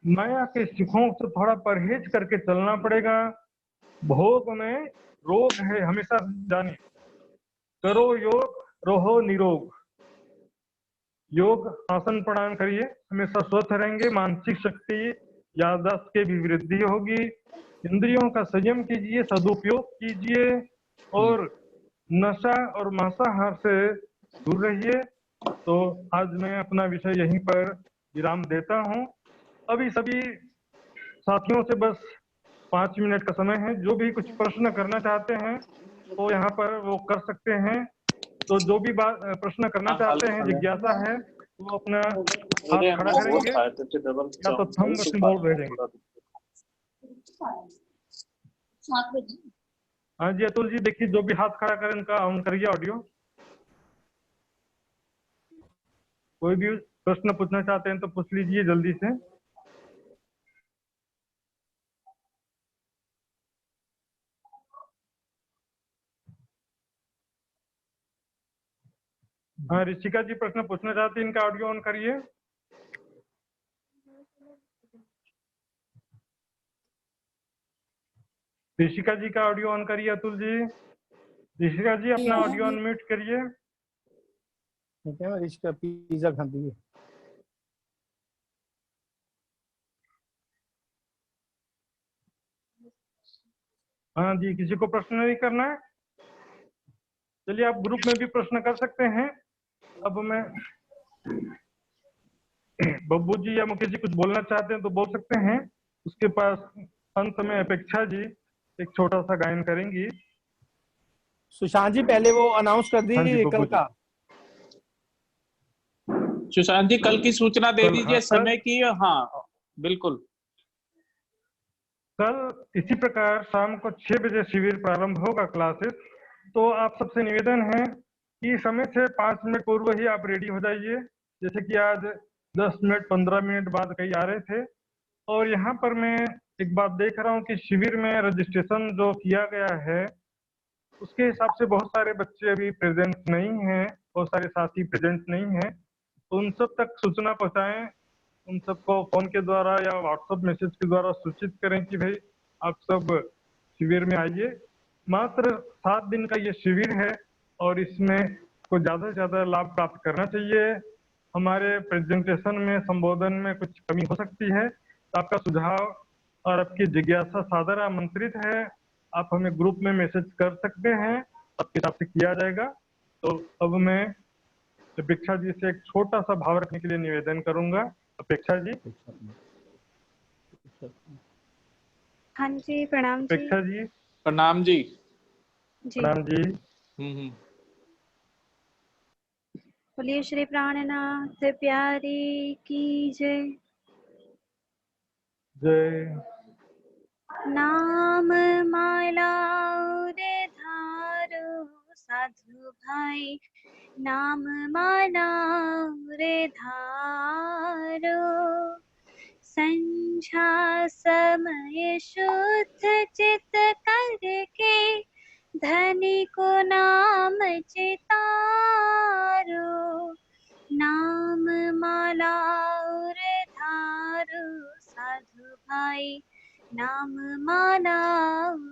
माया के सुखों से थोड़ा परहेज करके चलना पड़ेगा। भोग में रोग है, हमेशा जानिए। करो योग, रहो निरोग। योग, आसन प्राणायाम करिए, हमेशा स्वस्थ रहेंगे। मानसिक शक्ति, याददाश्त की भी वृद्धि होगी। इंद्रियों का संयम कीजिए, सदुपयोग कीजिए और नशा और मांसाहार से दूर रहिए। तो आज मैं अपना विषय यहीं पर विराम देता हूं। अभी सभी साथियों से बस 5 मिनट का समय है। जो भी कुछ प्रश्न करना चाहते हैं तो यहाँ पर वो कर सकते हैं। तो जो भी बात प्रश्न करना चाहते हैं, जिज्ञासा है, वो अपना हाथ खड़ा करेंगे या तो थंब सिंबल भेजेंगे। हाँ जी अतुल जी, देखिए जो भी हाथ खड़ा करें उनका ऑन करिए ऑडियो। कोई भी प्रश्न पूछना चाहते हैं तो पूछ लीजिए जल्दी से। हाँ ऋषिका जी प्रश्न पूछना चाहती हैं, इनका ऑडियो ऑन करिए। ऋषिका जी का ऑडियो ऑन करिए। अतुल जी, ऋषिका जी अपना ऑडियो अनम्यूट करिए। ठीक है, ऋषिका पिज्जा खाती है। हाँ जी, किसी को प्रश्न नहीं करना है? चलिए आप ग्रुप में भी प्रश्न कर सकते हैं। अब मैं बब्बू जी या मुकेश जी कुछ बोलना चाहते हैं तो बोल सकते हैं। उसके पास अंत में अपेक्षा जी एक छोटा सा गायन करेंगी। सुशांत जी पहले वो अनाउंस कर हाँ जी दी बब्बू कल जी। का। सुशांत जी कल की सूचना दे कल, दीजिए, हाँ, समय की। हाँ बिल्कुल। कल इसी प्रकार शाम को 6 बजे शिविर प्रारंभ होगा क्लासेस। तो आप सबसे निवेदन है कि समय से 5 मिनट पूर्व ही आप रेडी हो जाइए। जैसे कि आज 10 मिनट 15 मिनट बाद कई आ रहे थे। और यहाँ पर मैं एक बात देख रहा हूँ कि शिविर में रजिस्ट्रेशन जो किया गया है उसके हिसाब से बहुत सारे बच्चे अभी प्रेजेंट नहीं हैं, बहुत सारे साथी प्रेजेंट नहीं हैं। तो उन सब तक सूचना पहुंचाएं, उन सबको फोन के द्वारा या व्हाट्सएप मैसेज के द्वारा सूचित करें कि भाई आप सब शिविर में आइए। मात्र 7 दिन का ये शिविर है और इसमें को ज्यादा से ज्यादा लाभ प्राप्त करना चाहिए। हमारे प्रेजेंटेशन में, संबोधन में कुछ कमी हो सकती है तो आपका सुझाव और आपकी जिज्ञासा सादर आमंत्रित है। आप हमें ग्रुप में मैसेज कर सकते हैं, आपके हिसाब से किया जाएगा। तो अब मैं अपेक्षा जी से एक छोटा सा भाव रखने के लिए निवेदन करूंगा। अपेक्षा जी। हाँ जी प्रणाम जी। अपेक्षा जी। प्रणाम जी। प्रणाम जी। बोलिए श्री प्राणनाथ प्यारी की जय। जय। नाम माला रे धारो साधु भाई, नाम माला रे धारो। संध्या समय शुद्ध चित करके, धनी को नाम चितारो। नाम माला रे धारो साधु भाई, नाम माला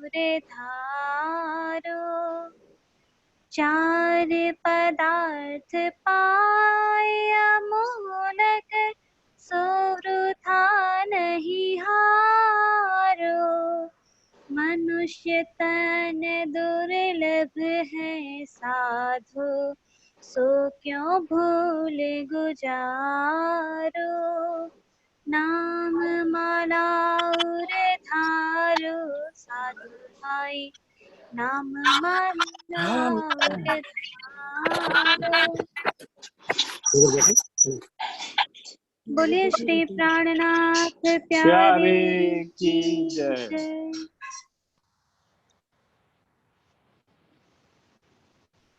रे धारो। 4 पदार्थ पाय अमोलक, सो वृथा नहीं हारो। मनुष्य तन दुर्लभ है साधु, सो क्यों भूल गुजारो। नाम माला रे धारो साधु भाई, नाम माला रे धारो। बोलिए श्री प्राणनाथ प्यारे की जय।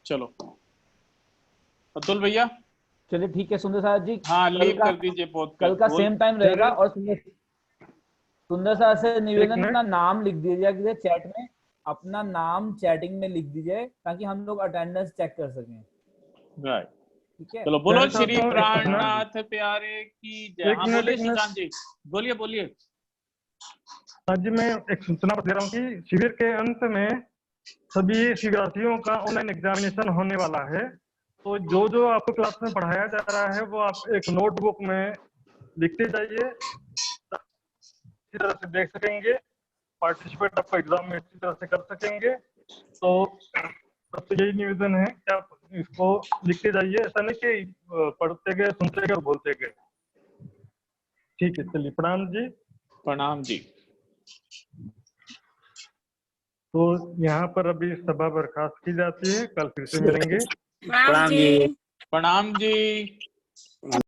चलो अतुल भैया। चलिए ठीक है सुंदर साहब जी। हाँ लीव कर दीजिए कल का सेम टाइम रहेगा। और सुंदर साहब से निवेदन अपना नाम लिख दीजिए चैट में, अपना नाम चैटिंग में लिख दीजिए ताकि हम लोग अटेंडेंस चेक कर सकें। राइट ठीक है। चलो बोलो श्री प्राणनाथ प्यारे की जय। हाँ बोलिए सुशांत जी, बोलिए बोलिए। आज मैं एक सूचना दे रहा हूँ कि शिविर के अंत में सभी शिविरार्थियों का ऑनलाइन एग्जामिनेशन होने वाला है। तो जो जो आपको क्लास में पढ़ाया जा रहा है वो आप एक नोटबुक में लिखते जाइए, इसी तरह से देख सकेंगे, पार्टिसिपेट आपको एग्जाम में इसी तरह से कर सकेंगे। तो सबसे यही निवेदन है कि आप इसको लिखते जाइए, ऐसा नहीं कि पढ़ते गए, सुनते गए और बोलते गए। ठीक है, चलिए प्रणाम जी। प्रणाम जी। तो यहाँ पर अभी सभा बर्खास्त की जाती है, कल फिर से मिलेंगे। प्रणाम जी। प्रणाम जी।